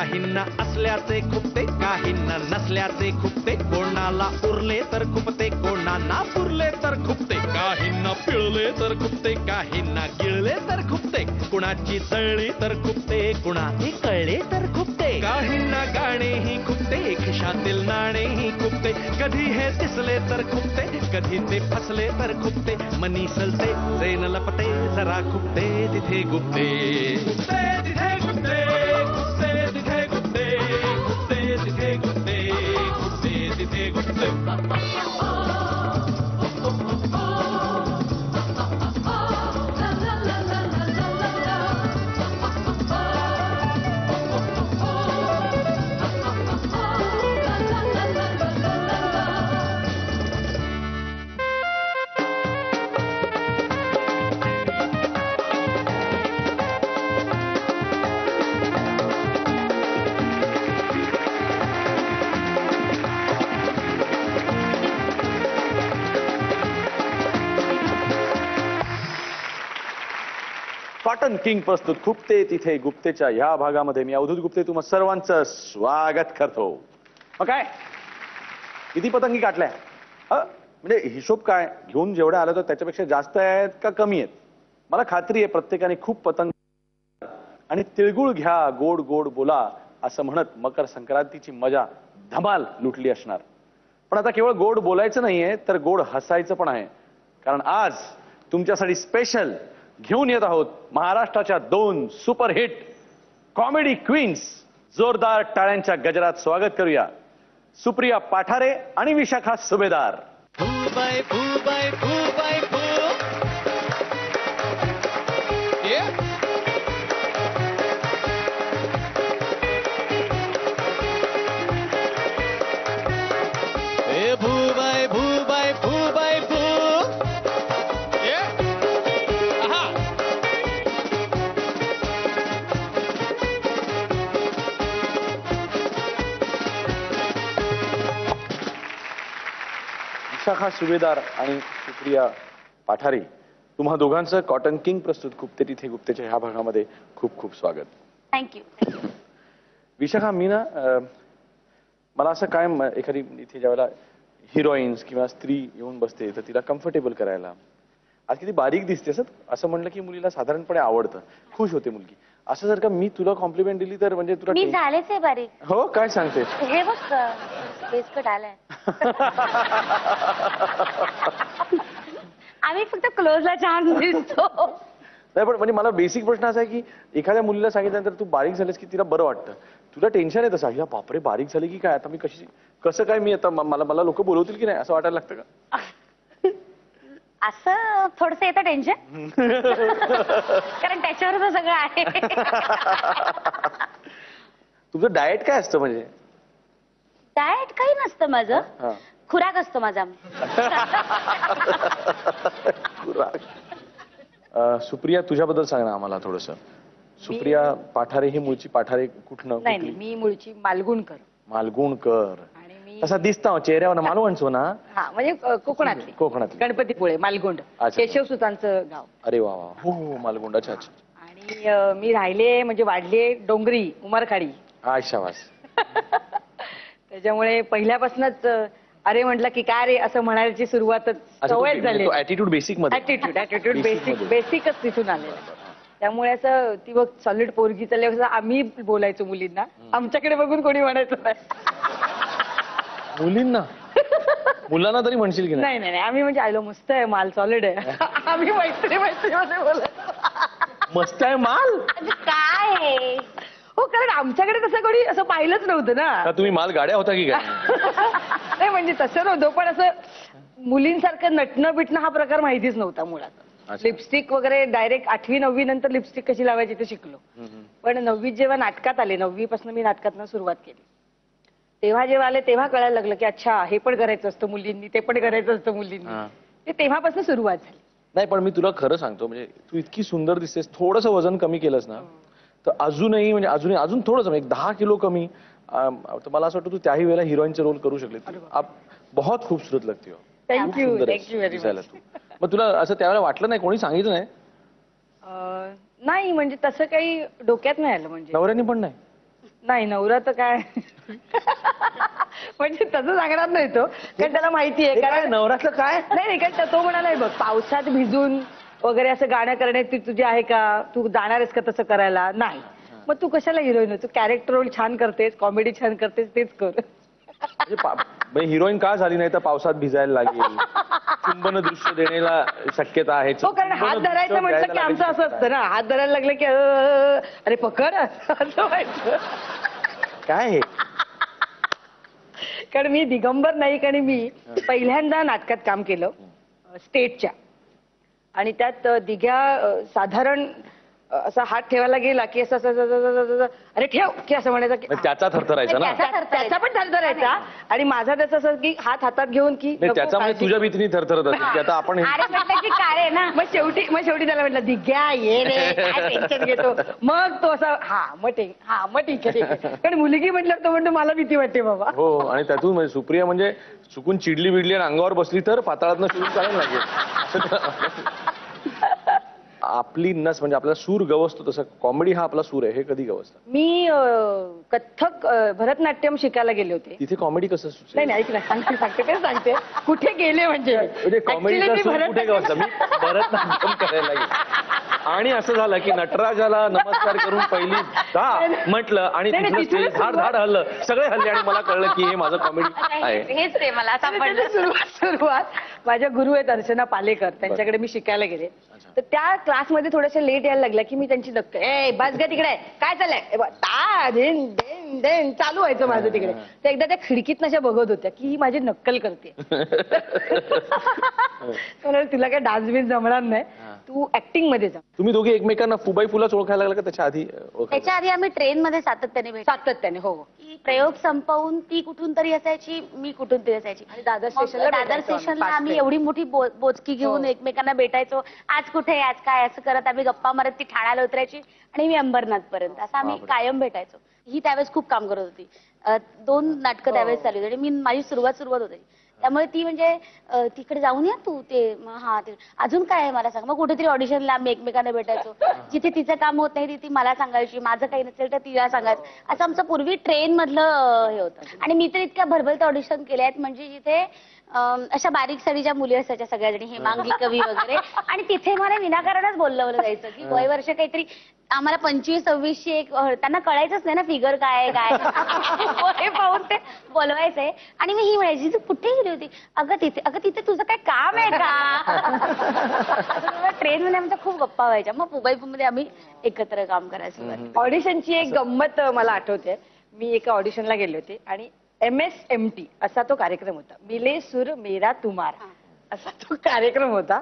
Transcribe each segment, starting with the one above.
काहींना असल्याचे खुपते काहींना नसल्याचे खुपते, कोणाला उरले तर खुपते कोणाला पुरले तर खुपते, काहींना पिळले तर खुपते काहींना गिळले तर खुपते, कुणाची जळली तर खुपते कुणाची कळले तर खुपते, काहींना गाणेही खुपते खिशातील नाणेही खुपते, कधी हे दिसले तर खुपते कधी ते फसले तर खुपते, मनी सलते जेन लपते जरा खुपते तिथे गुपते, खुपते तिथे गुपते, खुपते तिथे गुपते, खुपते तिथे गुपते, खुपते तिथे गुपते. कॉटन किंग प्रस्तुत खुपते तिथे गुप्तेच्या ह्या भागामध्ये मी अवधूत गुप्ते तुम्हा सर्वांचं स्वागत करतो. मग काय किती पतंगी काटल्या? म्हणजे हिशोब काय घेऊन जेवढ्या आलं तर त्याच्यापेक्षा जास्त आहेत का कमी आहेत? मला खात्री आहे प्रत्येकाने खूप पतंग आणि तिळगुळ घ्या गोड गोड बोला असं म्हणत मकर संक्रांतीची मजा धमाल लुटली असणार. पण आता केवळ गोड बोलायचं नाहीये तर गोड हसायचं पण आहे, कारण आज तुमच्यासाठी स्पेशल घेऊन येत आहोत महाराष्ट्राच्या 2 सुपरहिट कॉमेडी क्वीन्स. जोरदार टाळ्यांच्या गजरात स्वागत करूया सुप्रिया पाठारे आणि विशाखा सुभेदार. विशाखा सुभेदार आणि सुप्रिया पाठारे तुम्हा दोघांचं कॉटन किंग प्रस्तुत खुपते तिथे गुप्तेच्या ह्या भागामध्ये खूप खूप स्वागत. थँक्यू. विशाखा मी ना मला असं काय एखादी इथे ज्यावेळेला हिरोईन्स किंवा स्त्री येऊन बसते तर तिला कम्फर्टेबल करायला आज किती बारीक दिसते असं म्हणलं की मुलीला साधारणपणे आवडतं, खुश होते मुलगी. असं जर का मी तुला कॉम्प्लिमेंट दिली तर म्हणजे तुला मी झालेच आहे बारीक. हो काय सांगते? हे बघ फेस कट आलाय. आम्ही फक्त क्लोजला छान दिसतो. नाही पण म्हणजे मला बेसिक प्रश्न असा आहे की एखाद्या मुलीला सांगितल्यानंतर तू बारीक झालीस की तिला बरं वाटतं, तुला टेन्शन आहे तसं या बापरे बारीक झाली की काय आता मी कसं काय मी आता मला लोक बोलवतील की नाही असं वाटायला लागतं का? असं थोडस येतं टेन्शन कारण त्याच्यावरच सगळं आहे. तुझं डाएट काय असतं? म्हणजे डाएट काही नसतं माझं, खुराक असतो माझा. सुप्रिया तुझ्याबद्दल सांग ना आम्हाला थोडस. सुप्रिया पाठारे ही मूळची पाठारे कुठनं? नाही मी मूळची मालगुणकर. मालगुणकर तसा दिसता चेहऱ्यावर मालवणचो ना? हा म्हणजे कोकणातली गणपतीपुळे मालगुंड केशवसुतांचं गाव. अरे वा वा. हो हो मालगुंड. अच्छा अच्छा. आणि मी राहिले म्हणजे वाढले डोंगरी उमरखाडी. हा शाबास. त्याच्यामुळे पहिल्यापासूनच अरे म्हटलं की काय रे असं म्हणायची सुरुवातच सवय झाली. ऍटिट्यूड बेसिक मध्ये ऍटिट्यूड बेसिकच तिथून आलेलं. त्यामुळे असं ती बघ सॉलिड पोरगी चालली आम्ही बोलायचो मुलींना, आमच्याकडे बघून कोणी म्हणायचं नाही. मुलींना मुलांना तरी म्हणशील की नाही? नाही आम्ही म्हणजे आलो मस्त आहे माल सॉलिड आहे. आम्ही मैत्रीमध्ये बोलायचो मस्त आहे माल काय. हो कारण आमच्याकडे तसं कोणी असं पाहिलंच नव्हतं ना. तुम्ही माल गाड्या होता की काय? नाही म्हणजे तसं नव्हतं पण असं मुलींसारखं नटणं बिटणं हा प्रकार माहितीच नव्हता मुळात. लिपस्टिक वगैरे डायरेक्ट 8वी 9वी नंतर लिपस्टिक कशी लावायची ते शिकलो. पण 9वीत जेव्हा नाटकात आले 9वी पासून मी नाटकातनं सुरुवात केली तेव्हा जेव्हा आले तेव्हा कळायला लागलं की अच्छा हे पण करायचं असतं मुलींनी ते पण करायचं असतं मुलींनी. ते तेव्हापासून सुरुवात झाली. नाही पण मी तुला खरं सांगतो म्हणजे तू इतकी सुंदर दिसतेस, थोडंसं वजन कमी केलंस ना तर अजूनही म्हणजे अजून थोडंसं एक 10 किलो कमी तर मला असं वाटतं तू त्याही वेळेला हिरोईनचे रोल करू शकले. आप बहुत खूबसूरत लगती हो. Thank you very much. मग तुला असं त्यावेळेला वाटलं नाही, कोणी सांगितलं नाही? नाही म्हणजे तसं काही डोक्यात नाही आलं. म्हणजे नवऱ्याने पण नाही? नाही नवरा तर काय म्हणजे तसं सांगणार नाही तो, कारण त्याला माहिती आहे. कारण नवराचं काय नाही कारण तो म्हणालाय बघ पावसात भिजून वगैरे असं गाणं करण्याची तुझी आहे का, तू जाणार आहेस का तसं करायला. नाही मग तू कशाला हिरोईन, तू कॅरेक्टर रोल छान करतेस, कॉमेडी छान करतेस, तेच कर. हिरोईन का झाली नाही तर पावसात भिजायला लागेल, चुंबन दृश्य देण्याला शक्यता आहे. हो कारण हात धरायचं म्हटलं की आमचं असं असतं ना, हात धरायला लागलं की अरे पकड असं व्हायचं. काय हे कारण मी दिगंबर नाईक आणि मी पहिल्यांदा नाटकात काम केलं स्टेटच्या, आणि त्यात दिघ्या साधारण असा हात ठेवायला गेला की असं अरे ठेव की असं म्हणायचं की त्याचा थरथरायचा ना, त्याचा पण थरथरायचा आणि माझा त्याचा असं की हात हातात घेऊन की त्याच्यामुळे तुझ्या भीतीने थरथरत असेल की आता आपण अरे म्हटलं की काय आहे ना. मग शेवटी त्याला म्हटलं दिघ्या ये रे काय टेन्शन घेतो. मग तो असा मग ठीक आहे ठीक आहे. कारण मुलगी म्हटलं तो म्हणतो मला भीती वाटते बाबा. हो आणि त्यातून म्हणजे सुप्रिया म्हणजे चुकून चिडली बिडली आणि अंगावर बसली तर पाताळातनं शूट करायला लागेल. आपली नस म्हणजे आपला सूर गवसतो तसं कॉमेडी हा आपला सूर आहे, हे कधी गवसतं? मी कथ्थक भरतनाट्यम शिकायला गेले होते. तिथे कॉमेडी कसं नाही ऐक ना सांगते तेच सांगते कुठे गेले म्हणजे कॉमेडीचा सूर कुठे गवसला? मी भरतनाट्यम करायला गेले आणि असं झालं की नटराजाला नमस्कार करून पहिली म्हटलं आणि तिथलं धाड धाड हल्लं, सगळे हल्ले आणि मला कळलं की हे माझं कॉमेडी आहे. हेच ते मला सापडलं. सुरुवात माझ्या गुरु आहेत अर्चना पालेकर, त्यांच्याकडे मी शिकायला गेले. तर त्या क्लासमध्ये थोडेसे लेट यायला लागला की मी त्यांची नक्कल बस ग तिकडे काय चाललंय चालू व्हायचं माझं तिकडे. तर एकदा त्या खिडकीत अशा बघत होत्या की ही माझी नक्कल करते. तिला काय डान्स बिन्स जमणार नाही, तू ऍक्टिंग मध्ये जा. तुम्ही दोघे एकमेकांना फुबाई फुलाच ओळखायला लागला का त्याच्या आधी? त्याच्या आधी आम्ही ट्रेन मध्ये सातत्याने हो की प्रयोग संपवून ती कुठून तरी असायची, मी कुठून तरी असायची. आणि दादर स्टेशनला आम्ही एवढी मोठी बोचकी घेऊन एकमेकांना भेटायचो. आज कुठे आज काय असं करत आम्ही गप्पा मारत ती ठाण्याला उतरायची आणि मी अंबरनाथ पर्यंत असं आम्ही कायम भेटायचो. ही त्यावेळेस खूप काम करत होती. 2 नाटकं त्यावेळेस चालू होती आणि मी माझी सुरुवात होती. त्यामुळे ती म्हणजे तिकडे जाऊन या तू ते अजून काय आहे मला सांग. मग कुठेतरी ऑडिशनला आम्ही एकमेकांना भेटायचो. जिथे तिचं काम होत नाही ती मला सांगायची, माझं काही नसेल तर तिला सांगायचं. असं आमचं पूर्वी ट्रेन मधलं हे होतं. आणि मी तर इतक्या भरभरत ऑडिशन केले आहेत म्हणजे जिथे अशा बारीक साडीच्या मुली असायच्या सगळ्याजणी, हेमांगी कवी वगैरे. आणि तिथे मला विनाकारणच बोलवलं जायचं की वय वर्ष काहीतरी आम्हाला 25-26 एक त्यांना कळायचंच नाही ना फिगर काय काय पाहून ते बोलवायचंय. आणि मी ही म्हणायची तू कुठे गेली होती? अगं तिथे तुझं काय काम आहे का? ट्रेन मध्ये आमच्या खूप गप्पा व्हायच्या. मग मुंबईमध्ये आम्ही एकत्र काम करायचो. ऑडिशनची एक गंमत मला आठवते. मी एका ऑडिशनला गेले होते आणि MSMT असा तो कार्यक्रम होता. मिले सुर मेरा तुम्हारा असा तो कार्यक्रम होता.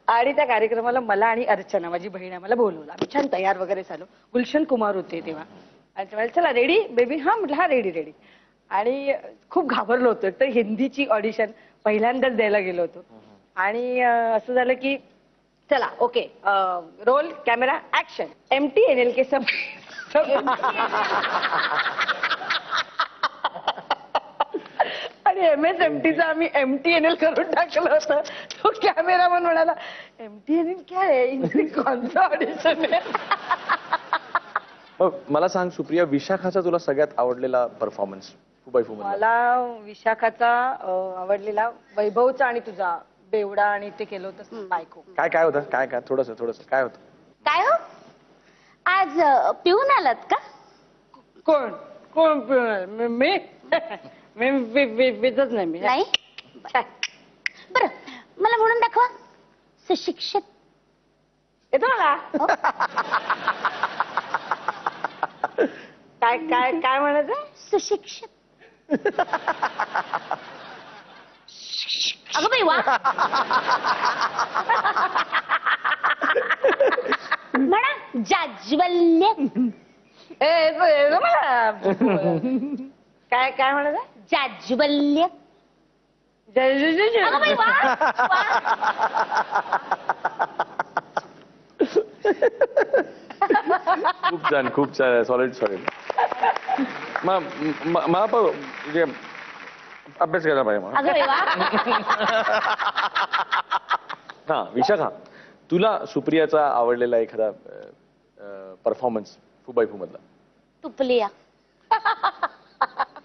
आणि त्या कार्यक्रमाला मला आणि अर्चना माझी बहीण आम्हाला बोलवलं. आम्ही छान तयार वगैरे झालो. गुलशन कुमार होते तेव्हा. आणि ते म्हणाले चला रेडी बेबी? म्हटलं हा रेडी. आणि खूप घाबरलो होतो. तर हिंदीची ऑडिशन पहिल्यांदाच द्यायला गेलो होतो. आणि असं झालं की चला okay roll camera action. MTNL के सब आणि MSMTचा आम्ही MTNL करून टाकलं होतं. तो कॅमेरामन म्हणाला MTNL क्या है, इनसे कोणतं ऑडिशन आहे? मला सांग सुप्रिया, विशाखाचा तुला सगळ्यात आवडलेला परफॉर्मन्स फुबाई फुमधला? मला विशाखाचा आवडलेला वैभवचा आणि तुझा बेवडा आणि ते केलं होतं बायको. काय होतं? काय थोडस काय होतं? काय हो आज पिऊन आलात का? कोण मी विधच नाही मी. नाही बरं मला म्हणून दाखवा. सुशिक्षित येतो मला. काय म्हणायचं? सुशिक्षित. अगं बाई वा. म्हणा जाज्वल्य. काय म्हणायचं? जाज्वल्य. अगं बाई वा. खूप छान सॉलिड. मला पण म्हणजे अभ्यास केला पाहिजे. अगं बाई वा. हा विशाखा, तुला सुप्रियाचा आवडलेला एखादा परफॉर्मन्स फुबाई फुमधला? तुपलिया.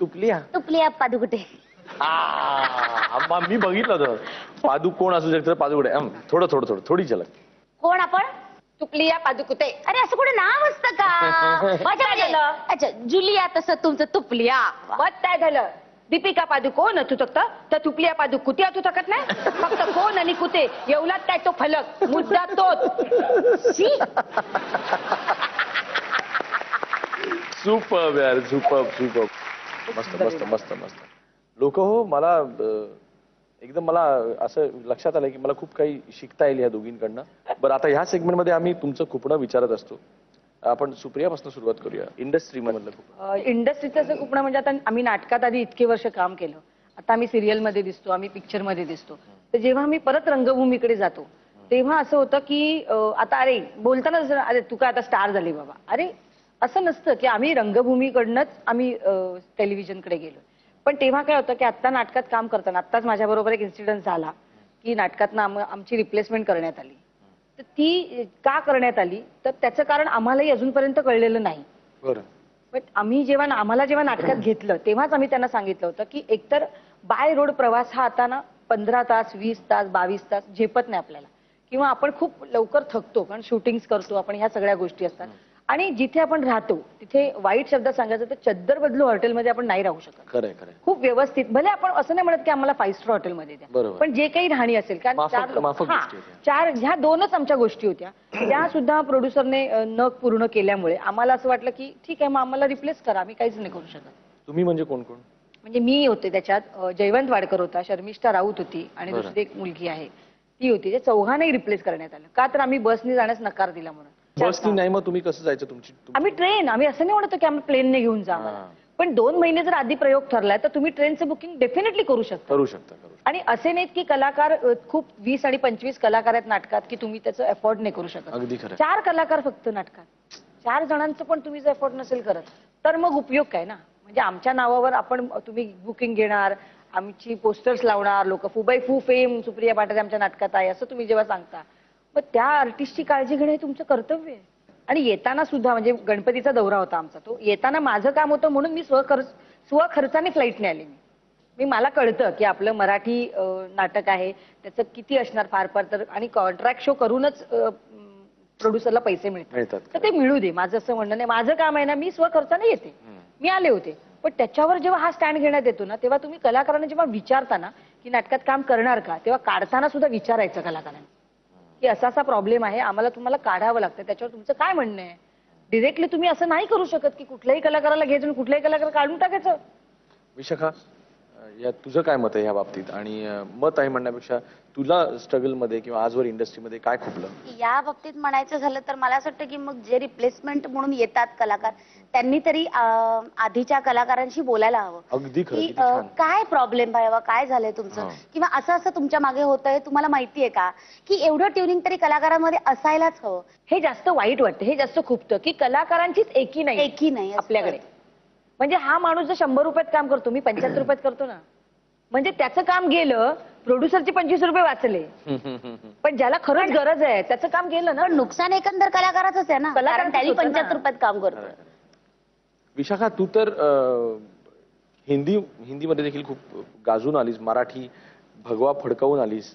तुपलिया तुपलिया पादुकुटे. मी बघितलं होतं. पादू कोण असू शकतं? पादुकडे थोडं थोडी झलक. कोण आपण? तुपलिया पादुकुते. अरे असं कुठे नाव असतं का? माझ्या झालं? अच्छा जुलिया, तसं तुमचं तुपलिया. मग काय झालं? दीपिका पादुकोण असू शकतं तर तुपलिया पादुकुते असू शकत नाही. फक्त कोण आणि कुते एवढाच काय तो फलक, मुद्दा तोच. सुपर्ब यार, सुपर्ब. मस्त मस्त मस्त मस्त. लोक हो, मला एकदम मला असं लक्षात आलं की मला खूप काही शिकता येईल या दोघींकडनं. बरं, आता ह्या सेगमेंटमध्ये आम्ही तुमचं खुपणं विचारत असतो. आपण सुप्रियापासून सुरुवात करूया. इंडस्ट्री मधलं खुपणं. इंडस्ट्रीचं असं खूप म्हणजे आता आम्ही नाटकात आधी इतके वर्ष काम केलं, आता आम्ही सिरियल मध्ये दिसतो, आम्ही पिक्चर मध्ये दिसतो. तर जेव्हा आम्ही परत रंगभूमीकडे जातो तेव्हा असं होतं की आता अरे बोलताना जसं अरे तू काय आता स्टार झाली बाबा, अरे असं नसतं की आम्ही रंगभूमीकडनंच आम्ही टेलिव्हिजनकडे गेलो. पण तेव्हा काय होतं की आत्ता नाटकात काम करताना आत्ताच माझ्याबरोबर एक इन्सिडेंट झाला की नाटकातनं आमची रिप्लेसमेंट करण्यात आली. तर ती का करण्यात आली तर त्याचं कारण आम्हालाही अजूनपर्यंत कळलेलं नाही. बरं. पण आम्हाला जेव्हा नाटकात घेतलं तेव्हाच आम्ही त्यांना सांगितलं होतं की एकतर बाय रोड प्रवास हा आता ना 15 तास 20 तास 22 तास झेपत नाही आपल्याला, किंवा आपण खूप लवकर थकतो कारण शूटिंग्स करतो आपण, ह्या सगळ्या गोष्टी असतात. आणि जिथे आपण राहतो तिथे वाईट शब्द सांगायचं तर चद्दर बदलू हॉटेलमध्ये आपण नाही राहू शकत. खरंय. खूप व्यवस्थित, भले आपण असं नाही म्हणत की आम्हाला 5 स्टार हॉटेलमध्ये द्या, बरोबर. पण जे काही राहणी असेल कारण माफक गोष्टी होत्या. ह्या 2च आमच्या गोष्टी होत्या त्या सुद्धा प्रोड्युसरने न पूर्ण केल्यामुळे आम्हाला असं वाटलं की ठीक आहे, मग आम्हाला रिप्लेस करा, आम्ही काहीच नाही करू शकत. तुम्ही म्हणजे कोण कोण? म्हणजे मी होते त्याच्यात, जयवंत वाडकर होता, शर्मिष्ठा राऊत होती आणि दुसरी एक मुलगी आहे ती होती. त्या चौघांनाही रिप्लेस करण्यात आलं का तर आम्ही बसने जाण्यास नकार दिला म्हणून. बसनी नाही, मग तुम्ही कसं जायचं? आम्ही ट्रेन, आम्ही असं नाही म्हणत की आम्ही प्लेनने घेऊन जा, पण 2 महिने जर आधी प्रयोग ठरलाय तर तुम्ही ट्रेनचं बुकिंग डेफिनेटली करू शकता. आणि असे नाहीत की कलाकार खूप 20 आणि 25 कलाकार आहेत नाटकात की तुम्ही त्याचं अफोर्ड नाही करू शकत. अगदी खरं. 4 कलाकार फक्त नाटकात, 4 जणांचं पण तुम्ही जर अफोर्ड नसेल करत तर मग उपयोग काय ना. म्हणजे आमच्या नावावर आपण तुम्ही बुकिंग घेणार, आमची पोस्टर्स लावणार, लोक फू बाय फू फेम सुप्रिया पाठक आमच्या नाटकात आहे असं तुम्ही जेव्हा सांगता, मग त्या आर्टिस्टची काळजी घेणं हे तुमचं कर्तव्य आहे. आणि येताना सुद्धा म्हणजे गणपतीचा दौरा होता आमचा, तो येताना माझं काम होतं म्हणून मी स्वखर्चाने फ्लाईटने आले. मी मला कळतं की आपलं मराठी नाटक आहे त्याचं किती असणार फार फार तर, आणि कॉन्ट्रॅक्ट शो करूनच प्रोड्युसरला पैसे मिळतात तर ते मिळू दे, माझं असं म्हणणं नाही. माझं काम आहे ना, मी स्वखर्चाने येते, मी आले होते. पण त्याच्यावर जेव्हा हा स्टँड घेण्यात येतो ना तेव्हा तुम्ही कलाकारांना जेव्हा विचारताना की नाटकात काम करणार का, तेव्हा काढताना सुद्धा विचारायचं कलाकारांना की असा असा प्रॉब्लेम आहे, आम्हाला तुम्हाला काढावं लागतं, त्याच्यावर तुमचं काय म्हणणं आहे. डिरेक्टली तुम्ही असं नाही करू शकत की कुठल्याही कलाकाराला घ्यायचं आणि कुठल्याही कलाकार काढून टाकायचं. विशाखा, या तुझं काय मत आहे या बाबतीत? आणि मत आहे म्हणण्यापेक्षा तुला स्ट्रगल मध्ये किंवा आजवर इंडस्ट्रीमध्ये काय खुपलं? या बाबतीत म्हणायचं झालं तर मला असं वाटतं की मग जे रिप्लेसमेंट म्हणून येतात कलाकार त्यांनी तरी आधीच्या कलाकारांशी बोलायला हवं. अगदी खरं. की किती छान. काय प्रॉब्लेम बाबा, काय झालंय तुमचं, किंवा असं असं तुमच्या मागे होतंय, तुम्हाला माहितीये का, की एवढं ट्युनिंग तरी कलाकारांमध्ये असायलाच हवं. हे जास्त वाईट वाटतं, हे जास्त खुपतं की कलाकारांचीच एकी नाही आपल्याकडे. म्हणजे हा माणूस जर 100 रुपयात काम करतो, मी 75 रुपयात करतो ना, म्हणजे त्याचं काम गेलं, प्रोड्युसरचे 25 रुपये वाचले, पण ज्याला खरंच गरज आहे त्याचं काम गेलं ना. पण नुकसान एकंदर कलाकाराचंच आहे ना, कारण त्यांनी 75 रुपयात काम करतोय. विशाखा, तू तर हिंदीमध्ये देखील खूप गाजून आलीस, मराठी भगवा फडकावून आलीस,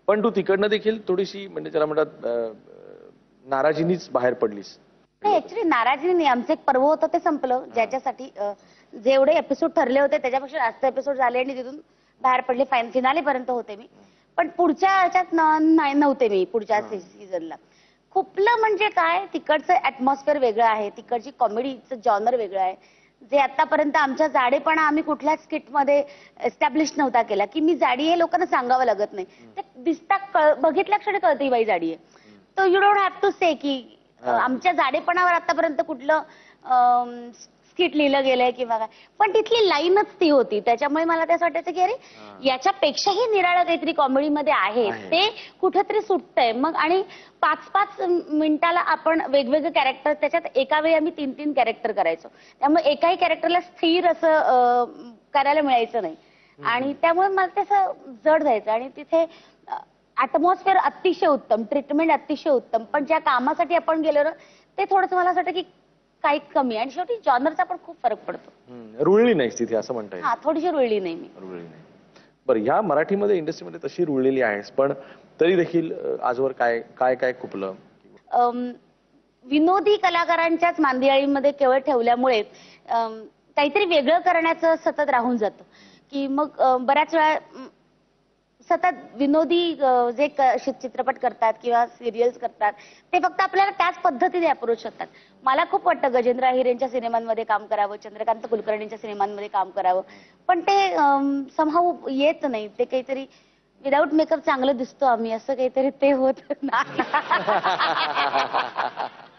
पण तू तिकडनं देखील थोडीशी म्हणजे त्याला म्हणतात नाराजीनीच बाहेर पडलीस. नाही, ऍक्च्युली नाराजी नाही, आमचं एक पर्व होतं ते संपलं, ज्याच्यासाठी जेवढे एपिसोड ठरले होते त्याच्यापेक्षा जास्त एपिसोड झाले आणि तिथून बाहेर पडले. फिनाले पर्यंत होते मी, पण पुढच्या ह्याच्यात नव्हते मी. पुढच्या सीझनला खुपलं म्हणजे काय, तिकडचं ऍटमॉस्फिअर वेगळं आहे, तिकडची कॉमेडीचं जॉनर वेगळं आहे, जे आतापर्यंत आमच्या जाडेपणा आम्ही कुठल्याच स्किटमध्ये एस्टॅब्लिश नव्हता केला. की मी जाडी हे लोकांना सांगावं लागत नाही, ते दिसता बघितल्या क्षणी कळतं ही बाई जाडी आहे. तर यू डोंट हॅव टू से की आमच्या जाडेपणावर आतापर्यंत कुठलं स्किट लिहिलं गेलंय किंवा काय, पण तिथली लाईनच ती होती. त्याच्यामुळे मला त्याचं वाटायचं की अरे याच्यापेक्षाही निराळं काहीतरी कॉमेडीमध्ये आहे, ते कुठेतरी सुटतंय. मग आणि 5-5 मिनिटाला आपण वेगवेगळे कॅरेक्टर, त्याच्यात एका वेळी आम्ही 3-3 कॅरेक्टर करायचो, त्यामुळे एकाही कॅरेक्टरला स्थिर असं करायला मिळायचं नाही. आणि त्यामुळे मला त्याचं जड जायचं. आणि तिथे ऍटमॉस्फिअर अतिशय उत्तम, ट्रीटमेंट अतिशय उत्तम, पण ज्या कामासाठी आपण गेलो ना ते थोडंसं मला असं वाटतं की काही कमी आणि शेवटी जॉनरचा पण खूप फरक पडतो. रुळली नाहीस तिथे असं म्हणता येईल. हा थोडीशी रुळली नाही मी. रुळली नाही. बरं, ह्या मराठीमध्ये इंडस्ट्रीमध्ये तशी रुळलेली आहेस, पण तरी देखील आजवर काय काय काय खुपलं? विनोदी कलाकारांच्याच मांदियाळीमध्ये केवळ ठेवल्यामुळे काहीतरी वेगळं करण्याचं सतत राहून जातं की मग बऱ्याच वेळा सतत विनोदी जे चित्रपट करतात किंवा सिरियल्स करतात ते फक्त आपल्याला त्याच पद्धतीने अप्रोच होतात. मला खूप वाटतं गजेंद्र अहिरेंच्या सिनेमांमध्ये काम करावं, चंद्रकांत कुलकर्णींच्या सिनेमांमध्ये काम करावं, पण ते समहाऊ येत नाही. ते काहीतरी विदाऊट मेकअप चांगलं दिसतो आम्ही असं काहीतरी ते होत नाही.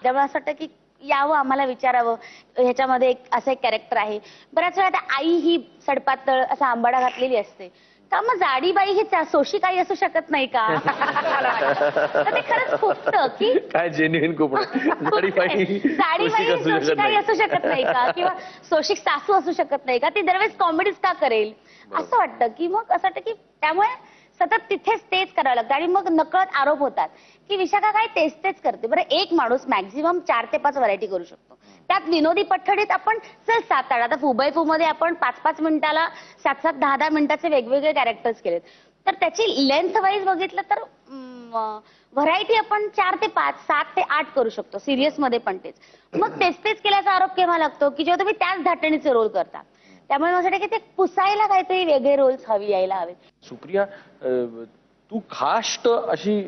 त्यामुळे असं वाटतं की यावं, आम्हाला विचारावं, ह्याच्यामध्ये असं एक कॅरेक्टर आहे. बऱ्याच वेळा आता आई ही सडपातळ असा आंबाडा घातलेली असते का, मग जाडी बाई ही सोशिक आई असू शकत नाही का? तर ते खरंच खूपतं की काय जेन्युइन खूप जाडी बाई सोशिक आई असू शकत नाही का, किंवा सोशिक सासू असू शकत नाही का, ती दरवेळेस कॉमेडीज का करेल असं वाटतं. की मग असं वाटतं की त्यामुळे सतत तिथेच तेच करावं लागतं आणि मग नकळत आरोप होतात की विशाखा काय तेच करते. बरं, एक माणूस मॅक्झिमम 4 ते 5 व्हरायटी करू शकतो. त्यात विनोदी पठडीत आपण 7-8, आता फुबाई-फू मध्ये आपण 5-5 मिनिटाला 7-7, 10-10 मिनिटाचे वेगवेगळे कॅरेक्टर्स केलेत. तर त्याची लेंथ वाईज बघितलं तर व्हरायटी आपण 4 ते 5, 7 ते 8 करू शकतो. सिरियस मध्ये पण तेच. मग तेच केल्याचा आरोप केव्हा लागतो की जेव्हा तुम्ही त्याच धाटणीचे रोल करता. त्यामुळे मला वाटतं की ते पुसायला काहीतरी वेगळे रोल्स यायला हवेत. सुप्रिया, तू खाष्ट अशी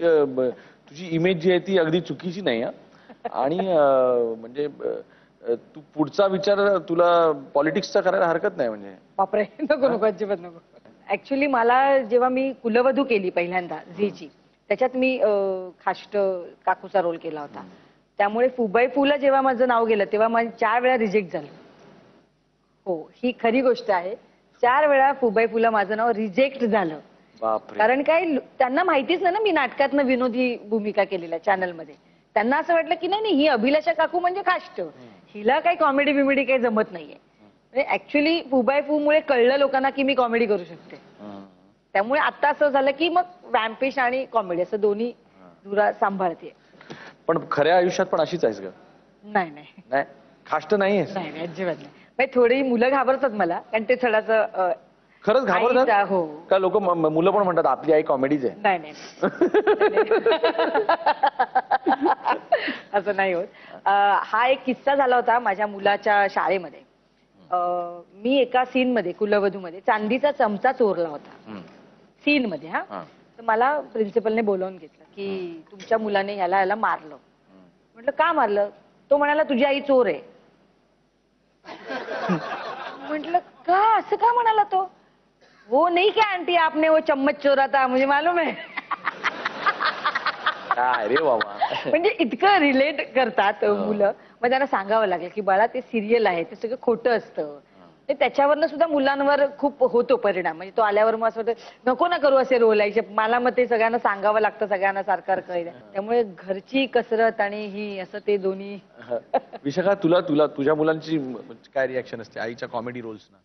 तुझी इमेज जी आहे ती अगदी चुकीची नाही आणि म्हणजे तू पुढचा विचार तुला पॉलिटिक्सचा करायला हरकत नाही म्हणजे. बापरे, नको अजिबात नको. ऍक्च्युली मला जेव्हा मी कुलवधू केली पहिल्यांदा झीची, त्याच्यात मी खाष्ट काकूचा रोल केला होता. त्यामुळे फुबाई फूला जेव्हा माझं नाव गेलं तेव्हा माझं 4 वेळा रिजेक्ट झालं. हो, ही खरी गोष्ट आहे. 4 वेळा फुबाई फूला माझं नाव रिजेक्ट झालं. बापरे. कारण काय, त्यांना माहितीच नाही ना मी नाटकातनं विनोदी भूमिका केलेल्या चॅनलमध्ये. त्यांना असं वाटलं की नाही ही अभिलाषा काकू म्हणजे खाष्ट, हिला काही कॉमेडी बिमेडी काही जमत नाहीये. ऍक्च्युली फुबाई फू मुळे कळलं लोकांना की मी कॉमेडी करू शकते. त्यामुळे आता असं झालं की मग वॅम्पिश आणि कॉमेडी असं दोन्ही धुरा सांभाळते. पण खऱ्या आयुष्यात पण अशीच आहेस का? नाही, खाष्ट नाहीये? नाही, अजिबात नाही. थोडी मुलं घाबरतात मला, कारण ते थोडासा खरंच घाबरतात? हो. का लोक मुलं पण म्हणतात आपली आई कॉमेडीच आहे? नाही असं नाही होत. हा एक किस्सा झाला होता माझ्या मुलाच्या शाळेमध्ये. मी एका सीन मध्ये कुलवधू मध्ये चांदीचा चमचा चोरला होता सीन मध्ये. तर मला प्रिन्सिपलने बोलावून घेतलं की तुमच्या मुलाने ह्याला मारलं. म्हटलं का मारलं? तो म्हणाला तुझी आई चोर आहे. म्हटलं का, असं का म्हणाला तो? वो नहीं क्या आंटी आपने वो चम्मच चोरा था, मुझे मालूम है. अरे बाबा. म्हणजे इतकं रिलेट करतात मुलं. मग त्यांना सांगावं लागलं की बाळा ते सिरियल आहे, ते सगळं खोटं असतं. ते त्याच्यावरनं सुद्धा मुलांवर खूप होतो परिणाम. म्हणजे तो आल्यावर मग असं वाटतं नको ना करू असे रोल आहे. मला मग ते सगळ्यांना सांगावं लागतं, सगळ्यांना सारखं. त्यामुळे घरची कसरत आणि ही असं ते दोन्ही. विशाखा, तुझ्या मुलांची काय रिॲक्शन असते आईच्या कॉमेडी रोल्सना?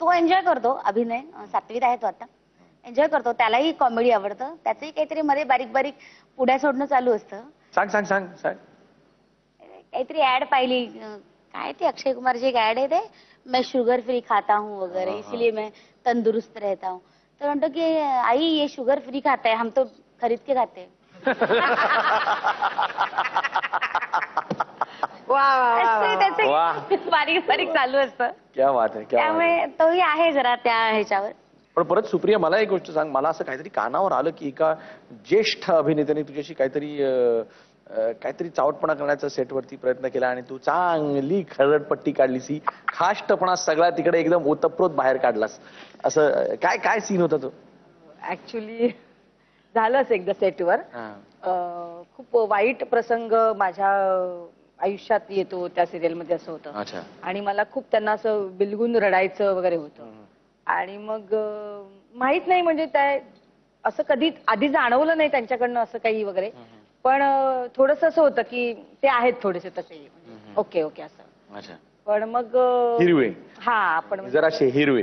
तो एन्जॉय करतो. अभिनय 7वीत आहे तो आता. एन्जॉय करतो, त्यालाही कॉमेडी आवडतं. त्याचंही काहीतरी मध्ये बारीक बारीक पुढ्या सोडणं चालू असतं. सांग. काहीतरी ऍड पाहिली, काय ती अक्षय कुमारची एक ऍड आहे, ते मैं शुगर फ्री खाता हूँ वगैरे इसलिए मैं तंदुरुस्त रहता हूँ. तर म्हणतो की आई ये शुगर फ्री खाता है, हम तो खरीद के खाते हैं. बारीक बारीक चालू असतं. क्या बात आहे. त्यामुळे तोही आहे जरा त्या ह्याच्यावर. पण परत सुप्रिया, मला एक गोष्ट सांग. मला असं काहीतरी कानावर आलं की एका ज्येष्ठ अभिनेत्याने तुझ्याशी काहीतरी चावटपणा करण्याचा सेटवरती प्रयत्न केला आणि तू चांगली खरडपट्टी काढलीस. ही खाष्टपणा सगळा तिकडे एकदम ओतप्रोत बाहेर काढलास. असं काय सीन होता तो? ऍक्च्युली झालंच एकदा सेटवर. खूप वाईट प्रसंग माझ्या आयुष्यात येतो त्या सिरियल मध्ये, असं होतं. आणि मला खूप त्यांना असं बिलगून रडायचं वगैरे होतं. आणि मग माहित नाही म्हणजे काय असं कधी आधी जाणवलं नाही त्यांच्याकडनं असं काही वगैरे. पण थोडस असं होतं की ते आहेत थोडेसे तसे ओके असं. पण मग हिरवे, पण जराशे हिरवे.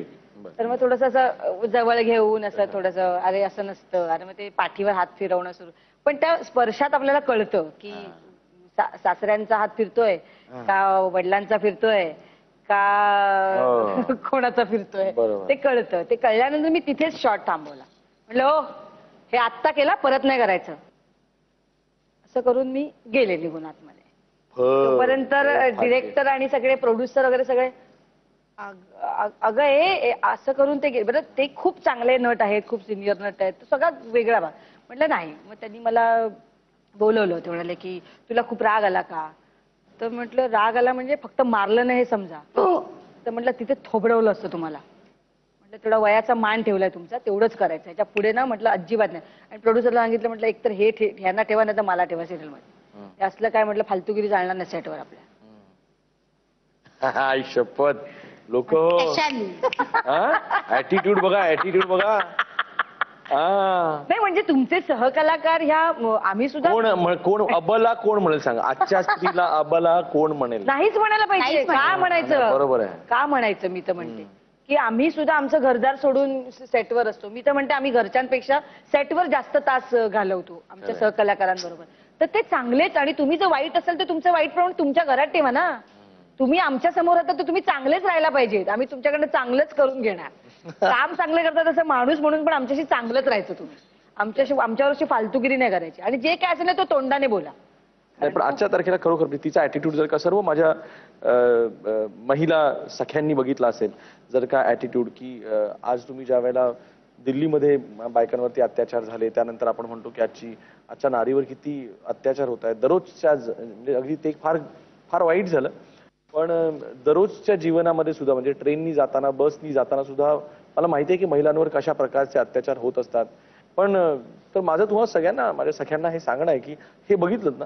तर मग थोडस असं जवळ घेऊन असं थोडस अरे असं नसतं, अरे मग ते पाठीवर हात फिरवणं सुरू. पण त्या स्पर्शात आपल्याला कळतं की सासऱ्यांचा हात फिरतोय का वडिलांचा फिरतोय का कोणाचा फिरतोय बरोबर. ते कळतं. ते कळल्यानंतर मी तिथेच शॉट थांबवला. म्हटलं हो हे आत्ता केला परत नाही करायचं असं करून मी गेले निघून आतमध्ये. तोपर्यंत डिरेक्टर आणि सगळे प्रोड्युसर वगैरे सगळे अगं हे असं करून ते गेले. बरं ते खूप चांगले नट आहेत, खूप सिनियर नट आहेत, तो सगळा वेगळा भाग. म्हटलं नाही. मग त्यांनी मला बोलवलं. ते म्हणाले की तुला खूप राग आला का? तर म्हटलं राग आला म्हणजे फक्त मारलं नाही हे समजा. तर म्हटलं तिथे थोबडवलं असतं तुम्हाला. म्हटलं तेवढा वयाचा मान ठेवलाय तुमचा तेवढंच करायचं, ह्याच्या पुढे ना म्हटलं अजिबात नाही. आणि प्रोड्युसरला सांगितलं म्हटलं एकतर हे ह्यांना ठेवा नाही तर मला ठेवा सिरियलमध्ये. असलं काय म्हटलं फालतूगिरी चालणार नाही सेटवर आपल्या. आई शपथ लोक कशाने? ऍटिट्यूड बघा, ऍटिट्यूड बघा. नाही म्हणजे तुमचे सहकलाकार ह्या आम्ही सुद्धा कोण अबला कोण म्हणेल सांगा? आजच्या स्त्रीला अबला कोण म्हणेल? नाहीच म्हणायला पाहिजे. नाहीच का म्हणायला. म्हणायचं? बरोबर आहे. का म्हणायचं? मी तर म्हणते की आम्ही सुद्धा आमचं घरदार सोडून सेटवर असतो. मी तर म्हणते आम्ही घरच्यांपेक्षा सेटवर जास्त तास घालवतो आमच्या सहकलाकारांबरोबर. तर ते चांगलेच. आणि तुम्ही जर वाईट असेल तर तुमचं वाईट प्रमाण तुमच्या घरात ठेवा ना. तुम्ही आमच्या समोर आता तर तुम्ही चांगलेच राहायला पाहिजेत. आम्ही तुमच्याकडनं चांगलंच करून घेणार. काम चांगलं करतात तसं माणूस म्हणून पण आमच्याशी चांगलंच राहायचं तुम्ही. आमच्यावरची फालतूगिरी नाही करायची. आणि जे काय असेल ना तो तोंडाने बोला. नाही पण आजच्या तारखेला खरोखर तिचा ऍटिट्यूड जर का सर्व माझ्या महिला सख्यांनी बघितला असेल, जर का ऍटिट्यूड की आज तुम्ही ज्या वेळेला दिल्लीमध्ये बायकांवरती अत्याचार झाले, त्यानंतर आपण म्हणतो की आजच्या नारीवर किती अत्याचार होत आहेत दररोजच्या, म्हणजे अगदी ते फार फार वाईट झालं. पण दररोजच्या जीवनामध्ये सुद्धा म्हणजे ट्रेननी जाताना, बसनी जाताना सुद्धा मला माहिती आहे की महिलांवर कशा प्रकारचे अत्याचार होत असतात. पण तर माझं तुम्हाला सगळ्यांना, माझ्या सख्यांना हे सांगणं आहे की हे बघितलं ना,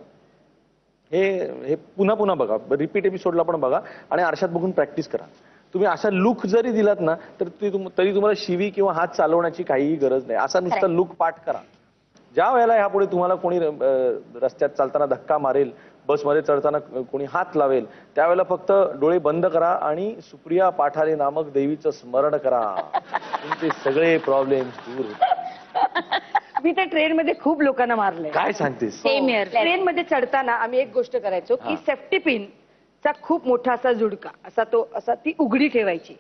हे पुन्हा पुन्हा बघा, रिपीट एपिसोडला पण बघा आणि आरशात बघून प्रॅक्टिस करा. तुम्ही असा लुक जरी दिलात ना तर तरी तुम्हाला शिवी किंवा हात चालवण्याची काहीही गरज नाही. असा नुसता लुक पाठ करा. ज्या वेळेला ह्यापुढे तुम्हाला कोणी रस्त्यात चालताना धक्का मारेल, बसमध्ये चढताना कोणी हात लावेल, त्यावेळेला फक्त डोळे बंद करा आणि सुप्रिया पाठारे नामक देवीचं स्मरण करा. तुमचे सगळे प्रॉब्लेम दूर होतील. मी त्या ट्रेनमध्ये खूप लोकांना मारलंय. काय सांगतेस? Same year. ट्रेनमध्ये चढताना आम्ही एक गोष्ट करायचो की सेफ्टी पिन चा खूप मोठा असा झुडका असा ती उघडी ठेवायची.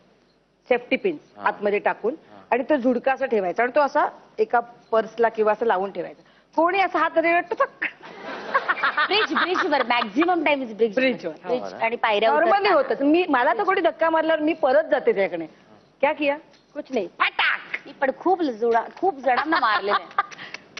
सेफ्टी पिन्स आतमध्ये टाकून आणि तो झुडका असा ठेवायचा आणि तो असा एका पर्सला किंवा असं लावून ठेवायचा. कोणी असा हात टपक ब्रिजवर मॅक्झिमम टाइम ब्रिज आणि पायऱ्या नॉर्मली होतं. मला तर कोणी धक्का मारल्यावर मी परत जाते त्याकडे. क्या किया? कुछ नाही. फटाक. पण खूप जणांना मारलेले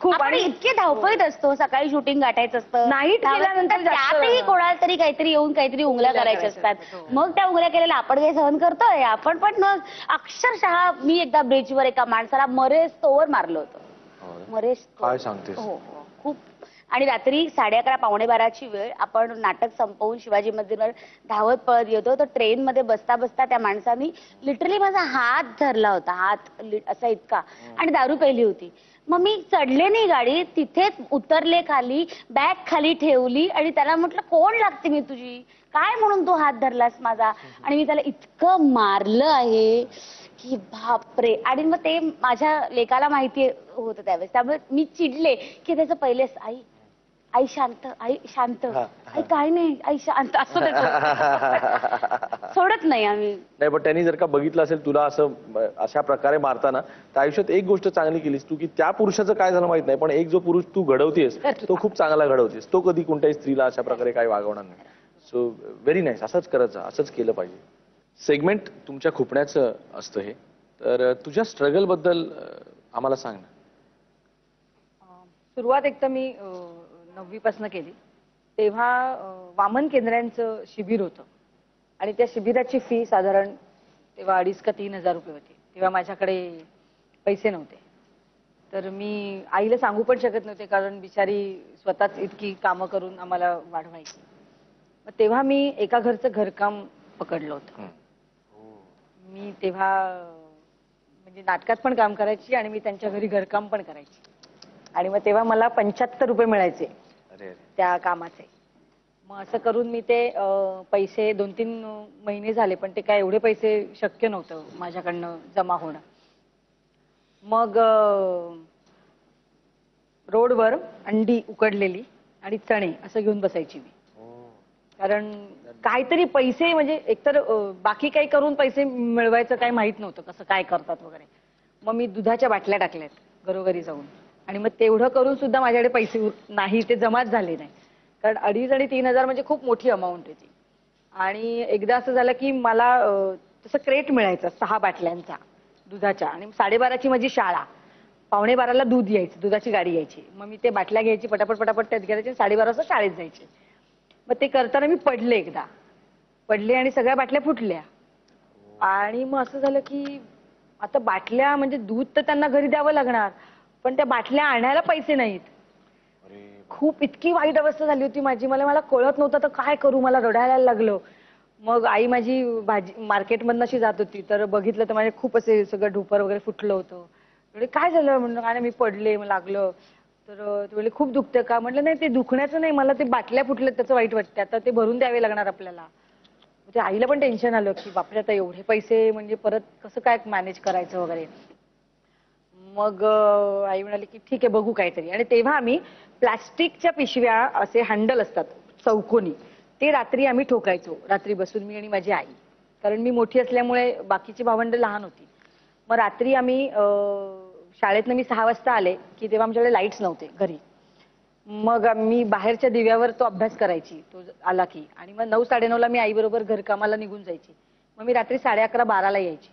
खूप. आणि इतके धावपळीत असतो. सकाळी शूटिंग गाठायचं असतं, नाईट केल्यानंतर त्यातही कोणाला तरी काहीतरी येऊन काहीतरी उंगल्या करायच्या असतात. मग त्या उंगल्या केलेल्या आपण काही सहन करतोय आपण. पण मग अक्षरशः मी एकदा ब्रिजवर एका माणसाला मरेस तोवर मारलं होतं. मरेस काय सांगतेस? हो खूप. आणि रात्री 11:30 11:45ची वेळ, आपण नाटक संपवून शिवाजी मंदिरवर धावत पळत येतो. तर ट्रेनमध्ये बसता बसता त्या माणसाने लिटरली माझा हात धरला होता, हात असा इतका, आणि दारू प्यायली होती. मग मी चढले नाही गाडी, तिथेच उतरले खाली, बॅग खाली ठेवली आणि त्याला म्हटलं कोण लागते मी तुझी, काय म्हणून तू हात धरलास माझा. आणि मी त्याला इतकं मारलं आहे की बापरे. आणि मग ते माझ्या लेकाला माहिती होतं त्यावेळेस, त्यामुळे मी चिडले की त्याचं पहिलेच आई शांत, आई शांत, आई काय नाही, आई शांत, असं सोडत नाही आम्ही. नाही पण त्यांनी जर का बघितलं असेल तुला असं अशा प्रकारे मारताना, तर आयुष्यात एक गोष्ट चांगली केलीस तू की त्या पुरुषाचं काय झालं माहित नाही, पण एक जो पुरुष तू घडवतेस तो खूप चांगला घडवतेस. तो कधी कोणत्याही स्त्रीला अशा प्रकारे काही वागवणार नाही. So very nice. असंच करत जा, असंच केलं पाहिजे. सेगमेंट तुमच्या खुपण्याचं असतं हे, तर तुझ्या स्ट्रगल बद्दल आम्हाला सांग ना. सुरुवात एक तर मी 9वी पासून केली. तेव्हा वामन केंद्रांचं शिबिर होतं आणि त्या शिबिराची फी साधारण तेव्हा 2,500 का 3,000 रुपये होती. तेव्हा माझ्याकडे पैसे नव्हते. तर मी आईला सांगू पण शकत नव्हते, कारण बिचारी स्वतःच इतकी कामं करून आम्हाला वाढवायची. मग तेव्हा मी एका घरचं घरकाम पकडलं होतं. मी तेव्हा म्हणजे नाटकात पण काम करायची आणि मी त्यांच्या घरी घरकाम पण करायची. आणि मग तेव्हा मला 75 रुपये मिळायचे त्या कामाचे. मग असं करून मी ते पैसे 2-3 महिने झाले, पण ते काय एवढे पैसे शक्य नव्हतं माझ्याकडनं जमा होणं. मग रोडवर अंडी उकडलेली आणि चणे असं घेऊन बसायची मी. कारण काहीतरी पैसे म्हणजे एकतर बाकी काही करून पैसे मिळवायचं काही माहित नव्हतं कसं काय करतात वगैरे. मग मी दुधाच्या बाटल्या टाकल्यात घरोघरी जाऊन आणि मग तेवढं करून सुद्धा माझ्याकडे पैसे नाही, ते जमाच झाले नाही. कारण 2,500 आणि 3,000 म्हणजे खूप मोठी अमाऊंट आहे ती. आणि एकदा असं झालं की मला तसं क्रेट मिळायचं 6 बाटल्यांचा दुधाच्या आणि 12:30ची माझी शाळा. 11:45ला दूध यायचं, दुधाची गाडी यायची. मग मी ते बाटल्या घ्यायची, पटापट त्यात घ्यायची, 12:30 वाजता शाळेत जायचे. मग ते करताना मी पडले आणि सगळ्या बाटल्या फुटल्या. आणि मग असं झालं की आता बाटल्या म्हणजे दूध तर त्यांना घरी द्यावं लागणार, पण त्या बाटल्या आणायला पैसे नाहीत. खूप इतकी वाईट अवस्था झाली होती माझी. मला कळत नव्हतं तर काय करू, मला रडायला लागलं. मग आई माझी भाजी मार्केटमधनं अशी जात होती तर बघितलं तर माझे खूप असे सगळं ढुपर वगैरे फुटलं होतं. म्हणजे काय झालं म्हणलं, आणि मी पडले, मग लागलं. तर ते बोलले खूप दुखतं का? म्हटलं नाही, ते दुखण्याचं नाही, मला ते बाटल्या फुटल्यात त्याचं वाईट वाटतं, आता ते भरून द्यावे लागणार आपल्याला. ते आईला पण टेन्शन आलं की बापरे आता एवढे पैसे म्हणजे परत कसं काय मॅनेज करायचं वगैरे. मग आई म्हणाली की ठीक आहे बघू काहीतरी. आणि तेव्हा आम्ही प्लास्टिकच्या पिशव्या, असे हँडल असतात चौकोनी, ते रात्री आम्ही ठोकायचो, रात्री बसून मी आणि माझी आई. कारण मी मोठी असल्यामुळे बाकीची भावंड लहान होती. मग रात्री आम्ही शाळेतनं मी 6 वाजता आले की तेव्हा आमच्याकडे लाईट्स नव्हते घरी. मग मी बाहेरच्या दिव्यावर तो अभ्यास करायची, तो आला की. आणि मग 9-9:30ला मी आईबरोबर घरकामाला निघून जायची. मग मी रात्री 11:30-12ला यायची.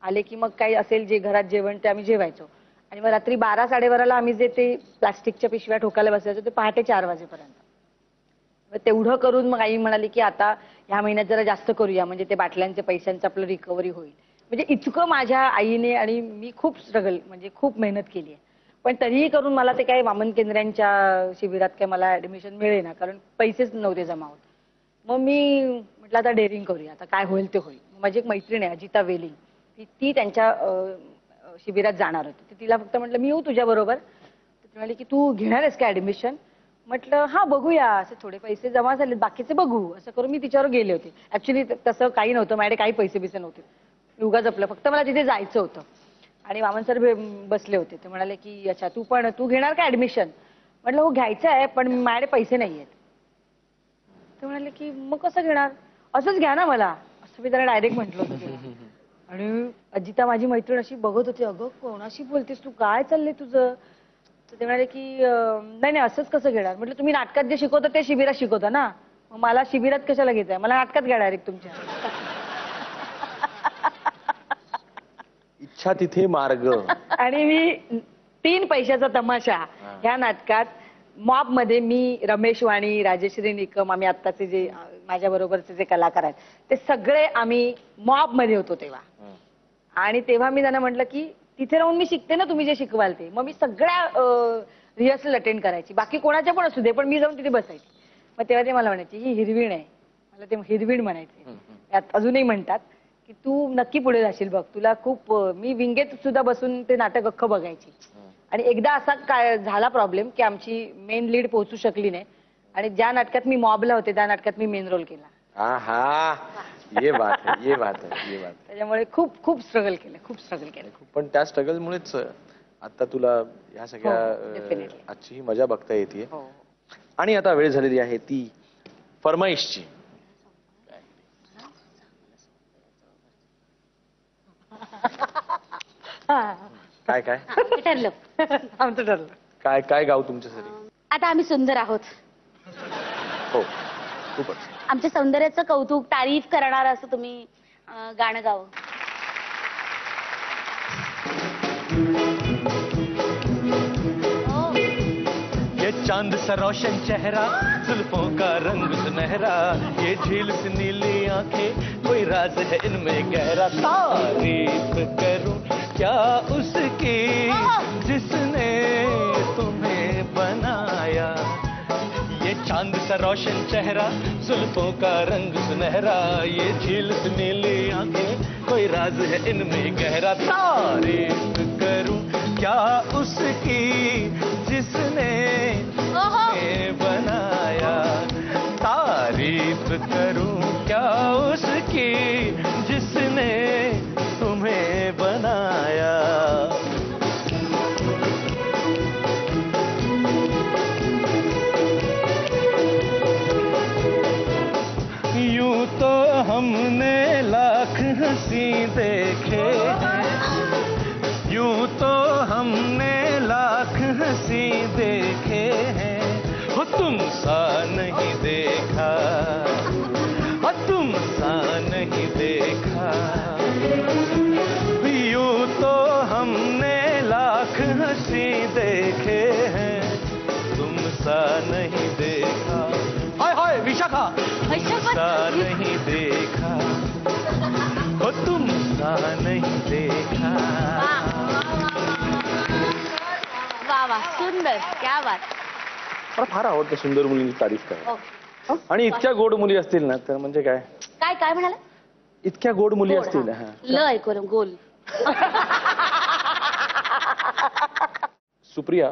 आले की मग काही असेल जे घरात जेवण ते आम्ही जेवायचो. आणि मग रात्री 12-12:30ला आम्ही जे ते प्लास्टिकच्या पिशव्या ठोकायला बसायचो ते पहाटे 4 वाजेपर्यंत. मग तेवढं करून मग आई म्हणाली की आता ह्या महिन्यात जरा जास्त करूया, म्हणजे ते बाटल्यांच्या पैशांचं आपलं रिकव्हरी होईल. म्हणजे इतकं माझ्या आईने आणि मी खूप स्ट्रगल, म्हणजे खूप मेहनत केली आहे. पण तरीही करून मला ते काही वामन केंद्रांच्या शिबिरात काही मला ऍडमिशन मिळेना, कारण पैसेच नव्हते जमा होत. मग मी म्हटलं आता डेअरिंग करूया, आता काय होईल ते होईल. माझी एक मैत्रीण आहे अजिता वेलिंग, ती त्यांच्या शिबिरात जाणार होती. तर तिला फक्त म्हटलं मी येऊ तुझ्या बरोबर. ती म्हणाली की तू घेणार आहेस का ऍडमिशन? म्हटलं हा बघूया, असे थोडे पैसे जमा झाले, बाकीचे बघू. असं करून मी तिच्यावर गेले होते. ऍक्च्युली तसं काही नव्हतं, माझ्याकडे काही पैसे बिसे नव्हते, उगा जपलं. फक्त मला तिथे जायचं होतं. आणि वामन सर बसले होते. ते म्हणाले की अच्छा तू घेणार का ऍडमिशन? म्हटलं हो घ्यायचं आहे, पण माझ्याकडे पैसे नाही आहेत. ते म्हणाले की मग कसं घेणार? असंच घ्या ना मला, असं मी त्याला डायरेक्ट म्हटलं होतं. आणि अजिता माझी मैत्रीण अशी बघत होती, अगं कोणाशी बोलतेस तू, काय चाललंय तुझं? तर ते म्हणाले की नाही असंच कसं घेणार? म्हटलं तुम्ही नाटकात जे शिकवता ते शिबिरात शिकवता ना, मग मला शिबिरात कशाला घेताय? मला नाटकात घ्या डायरेक्ट तुमच्या. इच्छा तिथे मार्ग. आणि मी 3 पैशाचा तमाशा ह्या नाटकात मॉब मध्ये मी, रमेश वाणी, राजेश्री निकम, आम्ही आत्ताचे जे माझ्या बरोबरचे जे कलाकार आहेत ते सगळे आम्ही मॉब मध्ये होतो तेव्हा. आणि तेव्हा मी त्यांना म्हटलं की तिथे राहून मी शिकते ना तुम्ही जे शिकवाल ते. मग मी सगळ्या रिहर्सल अटेंड करायची, बाकी कोणाच्या पण असू दे, पण मी जाऊन तिथे बसायची. मग तेव्हा ते मला म्हणायचे ही हिरवीण आहे, मला ते हिरवीण म्हणायचे. त्यात अजूनही म्हणतात की तू नक्की पुढे जाशील बघ, तुला खूप. मी विंगेत सुद्धा बसून ते नाटक अख्खं बघायची. आणि एकदा असा काय झाला प्रॉब्लेम की आमची मेन लीड पोहोचू शकली नाही, आणि ज्या नाटकात मी मॉबला होते त्या नाटकात मी मेन रोल केला. ये बात है, ये बात है, ये बात. त्याच्यामुळे खूप स्ट्रगल केलं. पण त्या स्ट्रगलमुळेच आता तुला ह्या सगळ्या आजची मजा बघता येते. आणि आता वेळ झालेली आहे ती फरमाईशची. काय काय ठरलं. आमचं ठरलं. काय काय गाव तुमच्यासाठी? आता आम्ही सुंदर आहोत. हो खूपच. आमच्या सौंदर्याचं कौतुक, तारीफ करणार असं तुम्ही गाणं गावं. ये चांद सा रोशन चेहरा, जुल्फों का रंग सुनहरा, ये झील सी नीली आंखें, कोई राज है इनमें गहरा. तारीफ करूं क्या उसकी जिसने तुम्हें बनाया. ये चांद सा रोशन चेहरा, जुल्फों का रंग सुनहरा, ये झील सी नीली आंखें, कोई राज है इनमें गहरा. तारीफ करूं क्या उसकी जिसने तुम्हें बनाया. तारीफ करूं क्या उसकी जिसने तुम्हें बनाया. हमने लाख हंसी देखे हैं, यूं तो हमने लाख हंसी देखे हैं, हो तुम सा नहीं देखा, हो तुम सा नहीं देखा, यूं तो हमने लाख हंसी देखे हैं, तुम सा नहीं देखा, हाय हाय विशाखा, सा नहीं देखा, हो तुम सा नहीं देखा. वा वा, सुंदर, क्या बात. मला फार आवडतं सुंदर मुलींची तारीफ करायला. हो. आणि इतक्या गोड मुली असतील ना तर म्हणजे काय, काय काय म्हणाला? इतक्या गोड मुली गोड, असतील. हा. हा. ल ऐकून गोल. सुप्रिया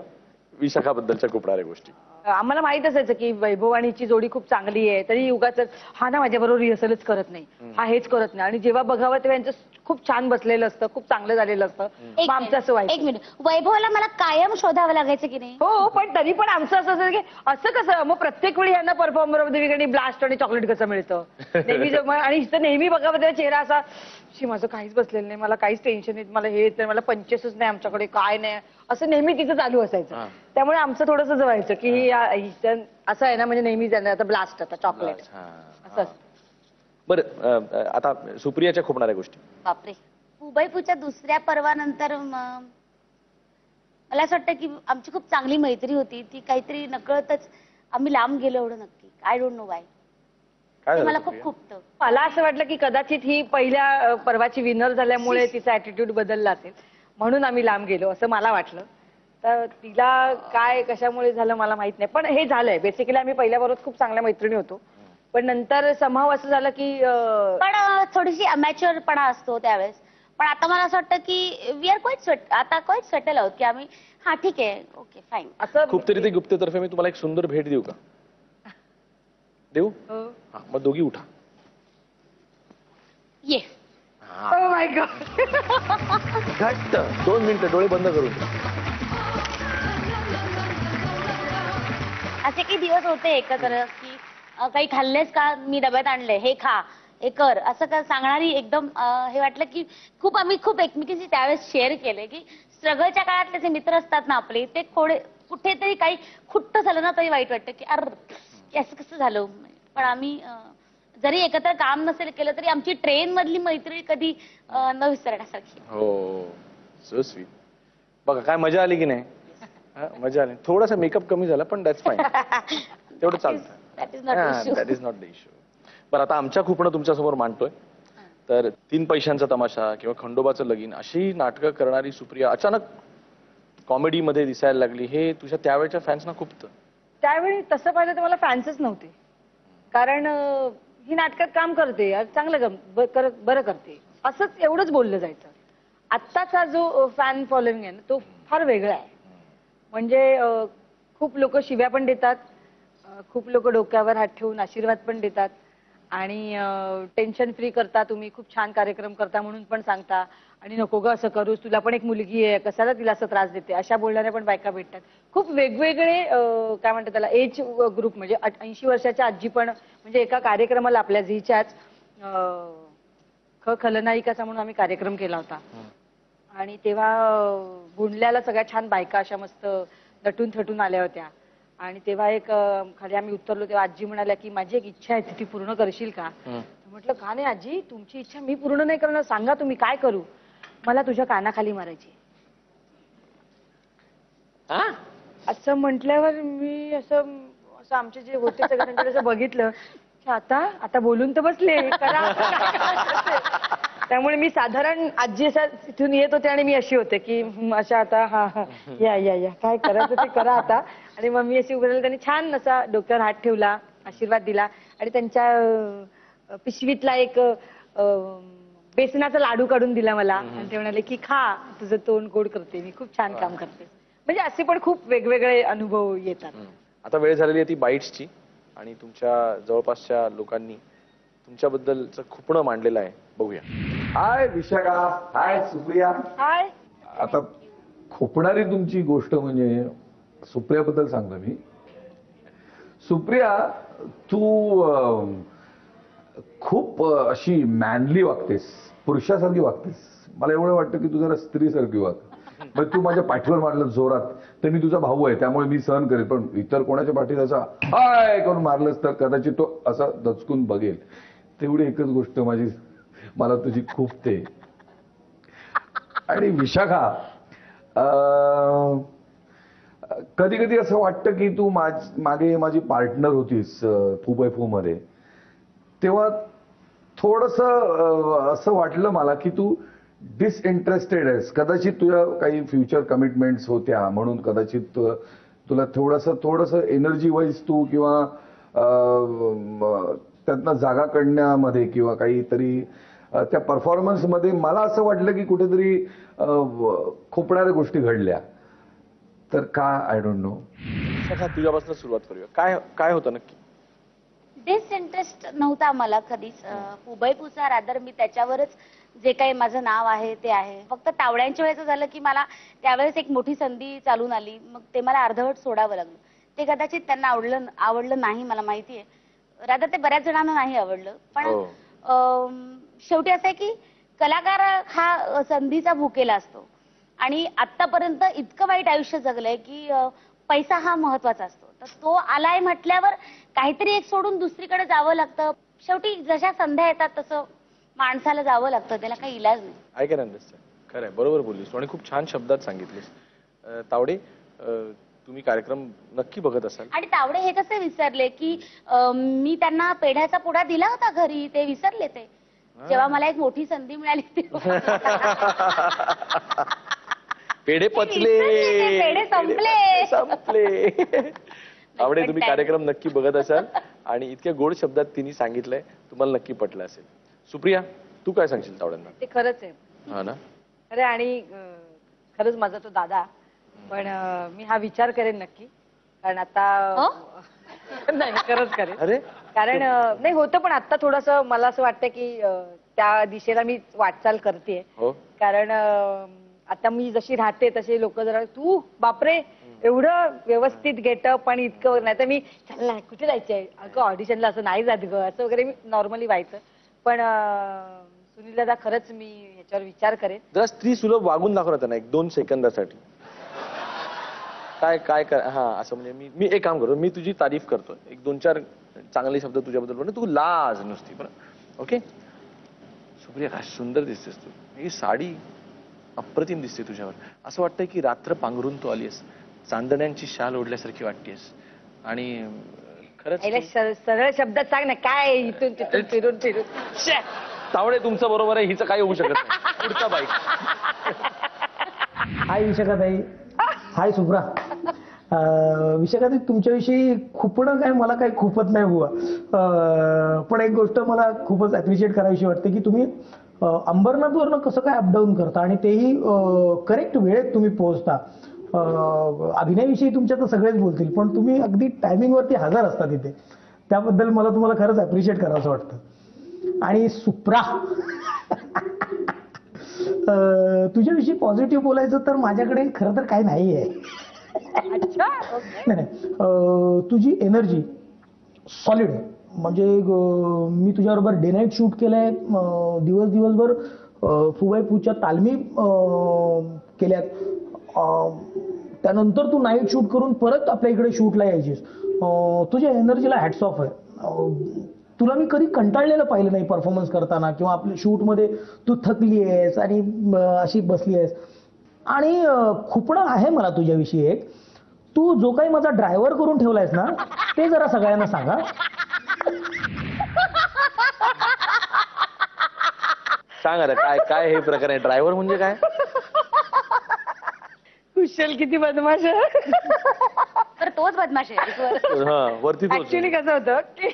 विशाखाबद्दलच्या खूपणाऱ्या गोष्टी. आम्हाला माहित असायचं की वैभव आणि हिची जोडी खूप चांगली आहे, तरी उगाच हा ना माझ्याबरोबर रिहर्सलच करत नाही, हा हेच करत नाही, आणि जेव्हा बघावं तेव्हा यांचं खूप छान बसलेलं असतं, खूप चांगलं झालेलं असतं. मग आमचं असं व्हायचं. एक मिनिट, वैभवला मला कायम शोधावं लागायचं की नाही? हो, पण तरी पण आमचं असं असायचं की असं कसं, मग प्रत्येक वेळी यांना परफॉर्मर मध्ये ब्लास्ट आणि चॉकलेट कसं मिळतं नेहमी, आणि हिचं नेहमी बघावं तेव्हा चेहरा असा, शी माझं काहीच बसलेलं नाही, मला काहीच टेन्शन नाही, मला हे येत नाही, मला पंचेसच नाही आमच्याकडे, काय नाही, असं नेहमी तिचं चालू असायचं. त्यामुळे आमचं थोडंसं व्हायचं की हिचं असं आहे ना, म्हणजे नेहमी आता ब्लास्ट, आता चॉकलेट असं. बरं, आता सुप्रियाच्या खूपणाऱ्या गोष्टी. बापरे, उभयपूच्या दुसऱ्या पर्वानंतर मला असं वाटतं की आमची खूप चांगली मैत्री होती, ती काहीतरी नकळतच आम्ही लांब गेलो एवढं नक्की. I don't know Y. काय झालं मला खूप सुप्रिया? खुपतं. मला असं वाटलं की कदाचित ही पहिल्या पर्वाची विनर झाल्यामुळे तिचा ऍटिट्यूड बदलला असेल, म्हणून आम्ही लांब गेलो असं मला वाटलं. तर तिला काय कशामुळे झालं मला माहित नाही, पण हे झालंय बेसिकली आम्ही पहिल्या पर्वात खूप चांगल्या मैत्रिणी होतो, पण नंतर समहाव असं झालं की पण थोडीशी अमॅच्युअरपणा असतो त्यावेळेस. पण आता मला असं वाटतं की वी आर क्वाईट सेटल आहोत की आम्ही, हा ठीक आहे, ओके फाईन. असं खूप तरी ते गुप्तेतर्फे मी तुम्हाला एक सुंदर भेट देऊ का? देऊ? हा, मग दोघी उठा. ये. Oh my God. घट्ट 2 मिनिटं डोळे बंद करून. असे काही दिवस होते एकत्र की काही खाल्लेस का, मी डब्यात आणले, हे खा, हे कर, असं का सांगणारी एकदम हे वाटलं की आम्ही खूप एकमेकींशी त्यावेळेस शेअर केले की स्ट्रगलच्या काळातले जे मित्र असतात ना आपले, ते कुठेतरी काही खुट्ट झालं ना तरी वाईट वाटतं की की असं कसं झालं. पण आम्ही जरी एकत्र काम नसेल केलं तरी आमची ट्रेन मधली मैत्री कधी न विसरण्यासारखी. हो, सो स्वीट. बघा काय मजा आली की नाही? मजा आली. थोडासा मेकअप कमी झाला पण दॅट्स फाईन. तेवढं चालतं. That is not the issue. बरं, आता आमच्या खूपणं तुमच्या समोर मांडतोय. तर 3 पैशांचा तमाशा किंवा खंडोबाचं लगीन अशी नाटकं करणारी सुप्रिया अचानक कॉमेडीमध्ये दिसायला लागली, हे तुझ्या त्यावेळच्या फॅन्सना खूपतं. त्यावेळी तसं पाहिलं तर मला फॅन्सच नव्हते, कारण ही नाटकात काम करते, चांगलं बरं करते, असंच एवढंच बोललं जायचं. आत्ताचा जो फॅन फॉलोइंग आहे ना तो फार वेगळा आहे. म्हणजे खूप लोक शिव्या पण देतात, खूप लोक डोक्यावर हात ठेवून आशीर्वाद पण देतात, आणि टेन्शन फ्री करता, तुम्ही खूप छान कार्यक्रम करता म्हणून पण सांगता, आणि नको ग असं करूस, तुला पण एक मुलगी आहे, कशाला तिला असं त्रास देते, अशा बोलणाऱ्या पण बायका भेटतात. खूप वेगवेगळे काय म्हणतात त्याला एज ग्रुप, म्हणजे 80 वर्षाच्या आजी पण, म्हणजे एका कार्यक्रमाला आपल्या झीच्याच खलनायिकाचा म्हणून आम्ही कार्यक्रम केला होता, आणि तेव्हा गुंडल्याला सगळ्या छान बायका अशा मस्त नटून थटून आल्या होत्या, आणि तेव्हा एक खाली आम्ही उतरलो तेव्हा आजी म्हणाल्या की माझी एक इच्छा आहे ती पूर्ण करशील का? म्हटलं का नाही आजी, तुमची इच्छा मी पूर्ण नाही करणार, सांगा तुम्ही काय करू? मला तुझ्या कानाखाली मारायची. असं म्हटल्यावर मी असं आमचे जे होते सगळे त्यांच्याकडे असं बघितलं, आता बोलून तर बसले करा. त्यामुळे मी साधारण आजी असा तिथून येत होते आणि मी अशी होते की अशा आता हा या काय करायचं ते करा आता. आणि मग मी अशी उभी राहिली, त्यांनी छान असा डोक्यावर हात ठेवला, आशीर्वाद दिला, आणि त्यांच्या पिशवीतला एक बेसनाचा लाडू काढून दिला मला, आणि ते म्हणाले की खा, तुझं तोंड गोड करते मी, खूप छान काम करते. म्हणजे असे पण खूप वेगवेगळे अनुभव येतात. आता वेळ झालेली आहे ती बाईट्सची, आणि तुमच्या जवळपासच्या लोकांनी तुमच्याबद्दलचं खुपणं मांडलेलं आहे, बघूया. हाय विशाखा, हाय सुप्रिया. हाय. आता खोपणारी तुमची गोष्ट म्हणजे सुप्रियाबद्दल सांगतो मी. सुप्रिया, तू खूप अशी मॅनली वागतेस, पुरुषासारखी वागतेस. मला एवढं वाटतं की तू जरा स्त्रीसारखी वाग. मग तू माझ्या पाठीवर मारलं जोरात तर मी तुझा भाऊ आहे त्यामुळे मी सहन करेन, पण इतर कोणाच्या पाठीत असा हाय करून मारलंस तर कदाचित तो असा दचकून बघेल. तेवढी एकच गोष्ट मला तुझी खूप ते. आणि विशाखा, कधी कधी असं वाटतं की तू मागे माझी पार्टनर होतीस फू बाय फू मध्ये, तेव्हा थोडस असं वाटलं मला की तू डिसइंटरेस्टेड आहेस. कदाचित तुझ्या काही फ्युचर कमिटमेंट्स होत्या म्हणून कदाचित तुला थोडस एनर्जी वाईज तू किंवा त्यातनं जागा काढण्यामध्ये किंवा काहीतरी त्या परफॉर्मन्स मध्ये मला असं वाटलं की कुठेतरी खोपणाऱ्या गोष्टी घडल्या. तर का आय डोंट नो. तुझ्यापासून सुरुवात करूया. काय होतं नक्की? डिसइंटरेस्ट नव्हता मला कधीच. हुबैपूचा रादर मी त्याच्यावरच जे काही माझं नाव आहे ते आहे. फक्त तावड्यांच्या वेळेचं झालं की मला त्यावेळेस एक मोठी संधी चालून आली, मग ते मला अर्धवट सोडावं लागलं. ते कदाचित त्यांना आवडलं नाही, मला माहिती आहे. रादर ते बऱ्याच जणांना नाही आवडलं. पण शेवटी असं आहे की कलाकार हा संधीचा भुकेला असतो आणि आतापर्यंत इतकं वाईट आयुष्य जगलंय की पैसा हा महत्वाचा असतो. तर तो आलाय म्हटल्यावर काहीतरी एक सोडून दुसरीकडे जावं लागतं. शेवटी जशा संध्या येतात तसं माणसाला जावं लागतं, त्याला काही इलाज नाही. I can understand. खरंय, बरोबर बोललीस आणि खूप छान शब्दात सांगितलीस. तावडे, तुम्ही कार्यक्रम नक्की बघत असाल. आणि तावडे हे कसे विसरले की मी त्यांना पेढ्याचा पुडा दिला होता घरी, ते विसरले ते जेव्हा मला एक मोठी संधी मिळाली तेव्हा. पेढे पचले, पेढे संपले. तावडे, तुम्ही कार्यक्रम नक्की बघत असाल आणि इतक्या गोड शब्दात तिने सांगितलंय, तुम्हाला नक्की पटलं असेल. सुप्रिया, तू काय सांगशील तावड्यांना? ते खरंच आहे. हा ना, खरं. आणि खरंच माझा तो दादा. पण मी हा विचार करेन नक्की, कारण आता नाही खरंच करेन. अरे कारण नाही होतं, पण आता थोडस मला असं वाटतं की त्या दिशेला मी वाटचाल करते. हो, कारण आता मी जशी राहते तसे लोक जरा तू बापरे एवढं व्यवस्थित गेटअप आणि इतकं नाही तर मी चल कुठे जायचंय अगं ऑडिशनला असं नाही जात ग असं वगैरे मी नॉर्मली व्हायचं. पण सुनील दादा खरंच मी ह्याच्यावर विचार करेन. जरा स्त्री सुलभ वागून दाखव ना त्यांना 1-2 सेकंदासाठी. काय हा असं म्हणजे मी एक काम करतो, मी तुझी तारीफ करतो, 1-2-4 चांगले शब्द तुझ्याबद्दल बोलतो, तू लाज नुसती पण. ओके सुप्रिया, काय सुंदर दिसतेस तू. ही साडी अप्रतिम दिसते तुझ्यावर. असं वाटतंय की रात्र पांघरून तू आलीस, चांदण्यांची शाल ओढल्यासारखी वाटतेस. आणि खरंच सरळ शब्दात सांग ना, काय इथून तिथून फिरून फिरून. तावडे, तुमचं बरोबर आहे, हिचं काही होऊ शकत नाही. पुढचा बाईक. हाय विशाखाताई. हाय सुप्रा. विशाखाताई, तुमच्याविषयी खुपणं काय मला काही खुपत नाही बुवा. पण एक गोष्ट मला खूपच अप्रिशिएट करावीशी वाटते की तुम्ही अंबरनाथवरनं कसं काय अपडाऊन करता आणि तेही करेक्ट वेळेत तुम्ही पोहोचता. अभिनयाविषयी तुमच्या तर सगळेच बोलतील, पण तुम्ही अगदी टायमिंगवरती हजर असता तिथे. त्याबद्दल मला तुम्हाला खरंच अप्रिशिएट करावंसं वाटतं. आणि सुप्रा, तुझ्याविषयी पॉझिटिव्ह बोलायचं तर माझ्याकडे खरं तर काही नाही आहे. नाही, तुझी एनर्जी सॉलिड आहे. म्हणजे मी तुझ्याबरोबर डे नाईट शूट केलंय, दिवसभर फुबाईपूच्या तालमी केल्यात. त्यानंतर तू नाईट शूट करून परत आपल्या इकडे शूटला यायचीस. तुझ्या एनर्जीला हॅट्स ऑफ आहे. तुला मी कधी कंटाळलेलं पाहिलं नाही परफॉर्मन्स करताना किंवा आपल्या शूटमध्ये तू थकली आहेस आणि अशी बसली आहेस. आणि खुपणं आहे मला तुझ्याविषयी एक, तू जो काही माझा ड्रायव्हर करून ठेवलायस ना ते जरा सगळ्यांना सांगा. सांग आता काय हे प्रकार आहे. ड्रायव्हर म्हणजे काय? कुशल किती बदमाश आहे. तर तोच बदमाश आहे. वरती ऍक्च्युली कसं होतं की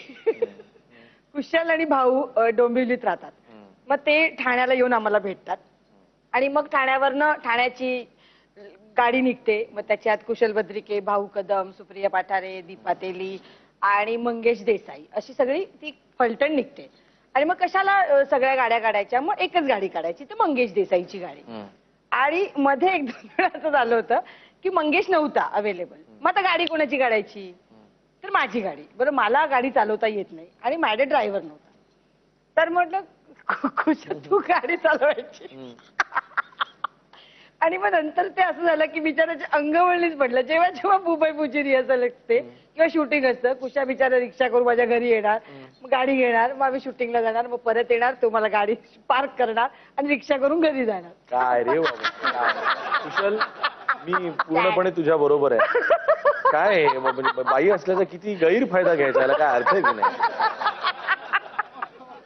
कुशल आणि भाऊ डोंबिवलीत राहतात. मग ते ठाण्याला येऊन आम्हाला भेटतात आणि मग ठाण्याची गाडी निघते. मग त्याच्यात कुशल बद्रिके, भाऊ कदम, सुप्रिया पाठारे, दीपा तेली आणि मंगेश देसाई अशी सगळी ती फलटण निघते. आणि मग कशाला सगळ्या गाड्या काढायच्या, मग एकच गाडी काढायची, तर मंगेश देसाईची गाडी. आणि मध्ये 1-2 वेळा असं झालं होतं की मंगेश नव्हता अवेलेबल. मग आता गाडी कोणाची काढायची, तर माझी गाडी. बरं, मला गाडी चालवता येत नाही आणि माझ्या ड्रायव्हर नव्हता. तर म्हटलं खुश तू गाडी चालवायची. आणि मग नंतर ते असं झालं की बिचाराचे अंगवळणीच पडलं. जेव्हा जेव्हा बुबाईपूची रिहर्सल असते किंवा शूटिंग असतं, कुशा बिचारा रिक्षा करून माझ्या घरी येणार, मग गाडी घेणार, मग आम्ही शूटिंगला जाणार, मग परत येणार, तो मला गाडी पार्क करणार आणि रिक्षा करून घरी जाणार. काय रे बाबा काय. कुशल मी पूर्णपणे तुझ्या बरोबर आहे. काय आहे, म्हणजे बाई असल्याचा किती गैरफायदा घ्यायचा, याला काय अर्थ आहे की नाही.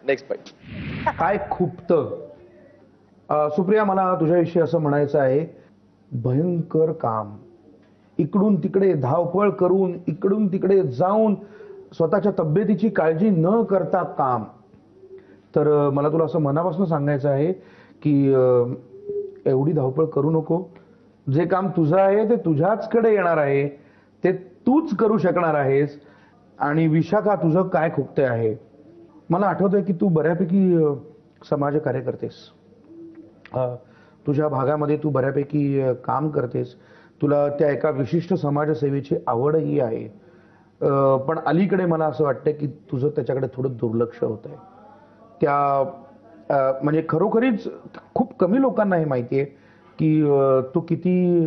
नेक्स्ट बाई. काय खुपतं. सुप्रिया, मला तुझ्याविषयी असं म्हणायचं आहे, भयंकर काम. इकडून तिकडे धावपळ करून, इकडून तिकडे जाऊन, स्वतःच्या तब्येतीची काळजी न करता काम. तर मला तुला असं मनापासून सांगायचं आहे की एवढी धावपळ करू नको. जे काम तुझं आहे ते तुझ्याचकडे येणार आहे, ते तूच करू शकणार आहेस. आणि विशाखा, तुझं काय खुपते आहे. मला आठवतंय की तू बऱ्यापैकी समाजकार्य करतेस. तुझ्या भागामध्ये तू बऱ्यापैकी काम करतेस. तुला त्या एका विशिष्ट समाजसेवेची आवडही आहे. पण अलीकडे मला असं वाटतं की तुझं त्याच्याकडे थोडं दुर्लक्ष होत आहे. त्या म्हणजे खरोखरीच खूप कमी लोकांना हे माहिती आहे की तू किती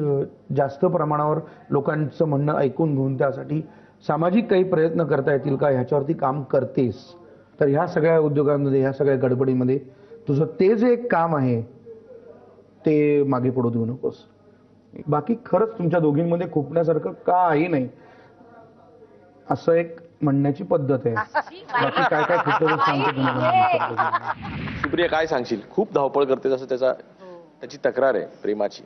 जास्त प्रमाणावर लोकांचं म्हणणं ऐकून घेऊन त्यासाठी सामाजिक काही प्रयत्न करता येतील का ह्याच्यावरती काम करतेस. तर ह्या सगळ्या उद्योगांमध्ये, ह्या सगळ्या गडबडीमध्ये तुझं ते जे एक काम आहे ते मागे पडू देऊ नकोस. बाकी खरंच तुमच्या दोघींमध्ये खुपण्यासारखं काही नाही, असं एक म्हणण्याची पद्धत आहे. बाकी काय काय खुपतं सांगतो तुम्हाला. सुप्रिया, काय सांगशील. खूप धावपळ करतेस असं त्याची तक्रार आहे प्रेमाची.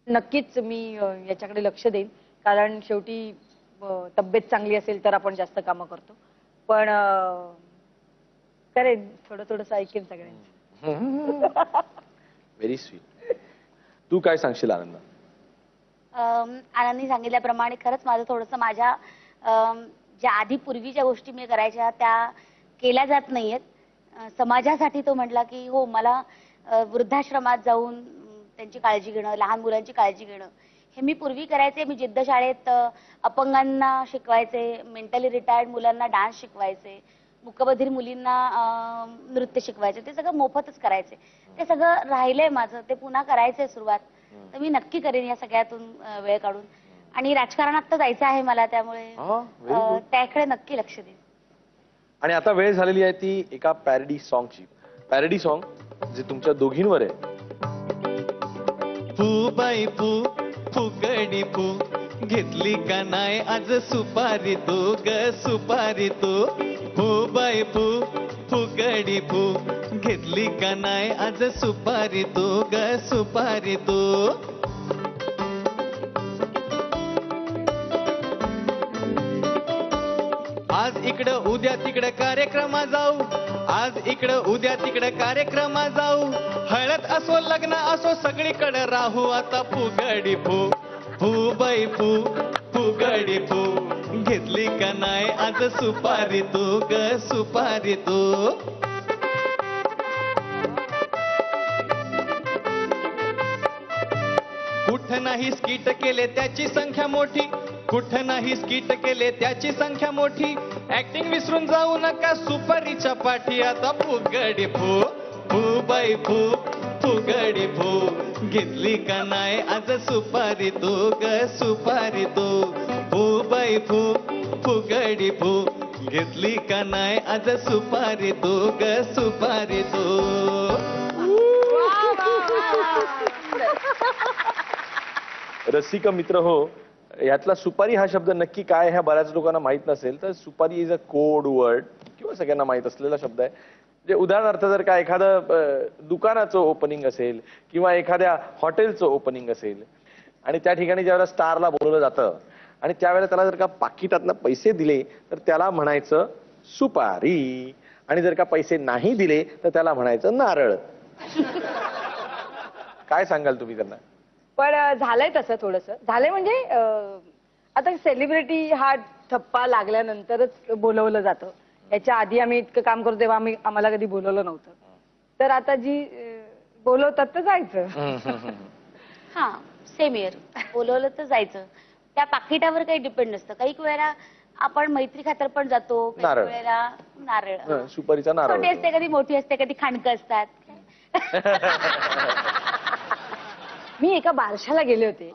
नक्कीच मी याच्याकडे लक्ष देईन, कारण शेवटी तब्येत चांगली असेल तर आपण जास्त कामं करतो. पण करेन, थोडं थोडंसं ऐकेन सगळ्यांचं. Very sweet. तू काय सांगशील आनंद. आनंदनी सांगितल्याप्रमाणे खरंच माझं थोडंसं माझ्या ज्या आधी पूर्वीच्या गोष्टी मी करायच्या त्या केल्या जात नाहीयेत. समाजासाठी तो म्हटला की हो, मला वृद्धाश्रमात जाऊन त्यांची काळजी घेणं, लहान मुलांची काळजी घेणं हे मी पूर्वी करायचे. मी जिद्द शाळेत अपंगांना शिकवायचे, मेंटली रिटायर्ड मुलांना डान्स शिकवायचे, मूकबधीर मुलींना नृत्य शिकवायचे. ते सगळं मोफतच करायचे. ते सगळं राहिलंय माझं, ते पुन्हा करायचंय सुरुवात. तर मी नक्की करेन या सगळ्यातून वेळ काढून. आणि राजकारणात तर जायचं आहे मला, त्यामुळे त्याकडे नक्की लक्ष देईन. आणि आता वेळ झालेली आहे ती एका पॅरडी सॉन्गची. पॅरडी सॉन्ग जे तुमच्या दोघींवर आहे. फू बाई फू फुगडी फू घेतली का नाही आज सुपारी तू ग सुपारी तू. फू बाई फू फुगडी फू घेतली का नाही आज सुपारी तू ग सुपारी तू. आज इकडं उद्या तिकडं कार्यक्रमा जाऊ, आज इकडं उद्या तिकडं कार्यक्रमा जाऊ. हळद असो लग्न असो सगळीकडे राहू आता फुगडी फू. फू बाई फू फुगडी फू घेतली का नाही आज सुपारी तू ग सुपारी तू. कुठं नाही स्किट केले त्याची संख्या मोठी, कुठं नाही स्किट केले त्याची संख्या मोठी. ऍक्टिंग विसरून जाऊ नका सुपारीच्या पाठी आता फुगडी फू. फू बाई फू फुगडी फू घेतली का नाही आज सुपारी तू ग सुपारी तू. फू बाई फू फुगडी फू घेतली का नाही आज सुपारी तू ग सुपारी तू. रसिक मित्र हो, यातला सुपारी हा शब्द नक्की काय ह्या बऱ्याच लोकांना माहित नसेल. तर सुपारी इज अ कोड वर्ड किंवा सगळ्यांना माहित असलेला शब्द आहे. म्हणजे उदाहरणार्थ जर का एखादं दुकानाचं ओपनिंग असेल किंवा एखाद्या हॉटेलचं ओपनिंग असेल आणि त्या ठिकाणी ज्यावेळेला स्टारला बोलवलं जातं आणि त्यावेळेला त्याला जर का पाकिटातनं पैसे दिले तर त्याला म्हणायचं सुपारी, आणि जर का पैसे नाही दिले तर त्याला म्हणायचं नारळ. काय सांगाल तुम्ही त्यांना. पण झालंय तसं थोडंसं झालंय. म्हणजे आता सेलिब्रिटी हा ठप्पा लागल्यानंतरच बोलवलं जातं. याच्या आधी आम्ही इतकं काम करतो तेव्हा आम्हाला कधी बोलवलं नव्हतं. तर आता जी बोलवतात तर जायचं. हा, सेम इयर बोलवलं तर जायचं. त्या पाकिटावर काही डिपेंड नसतं. काही वेळेला आपण मैत्री खातर पण जातो काही नारळ. वेळेला नारळ सुपारीचा नारळ छोटी असते कधी मोठी असते कधी खांडकं असतात. मी एका बारशाला गेले होते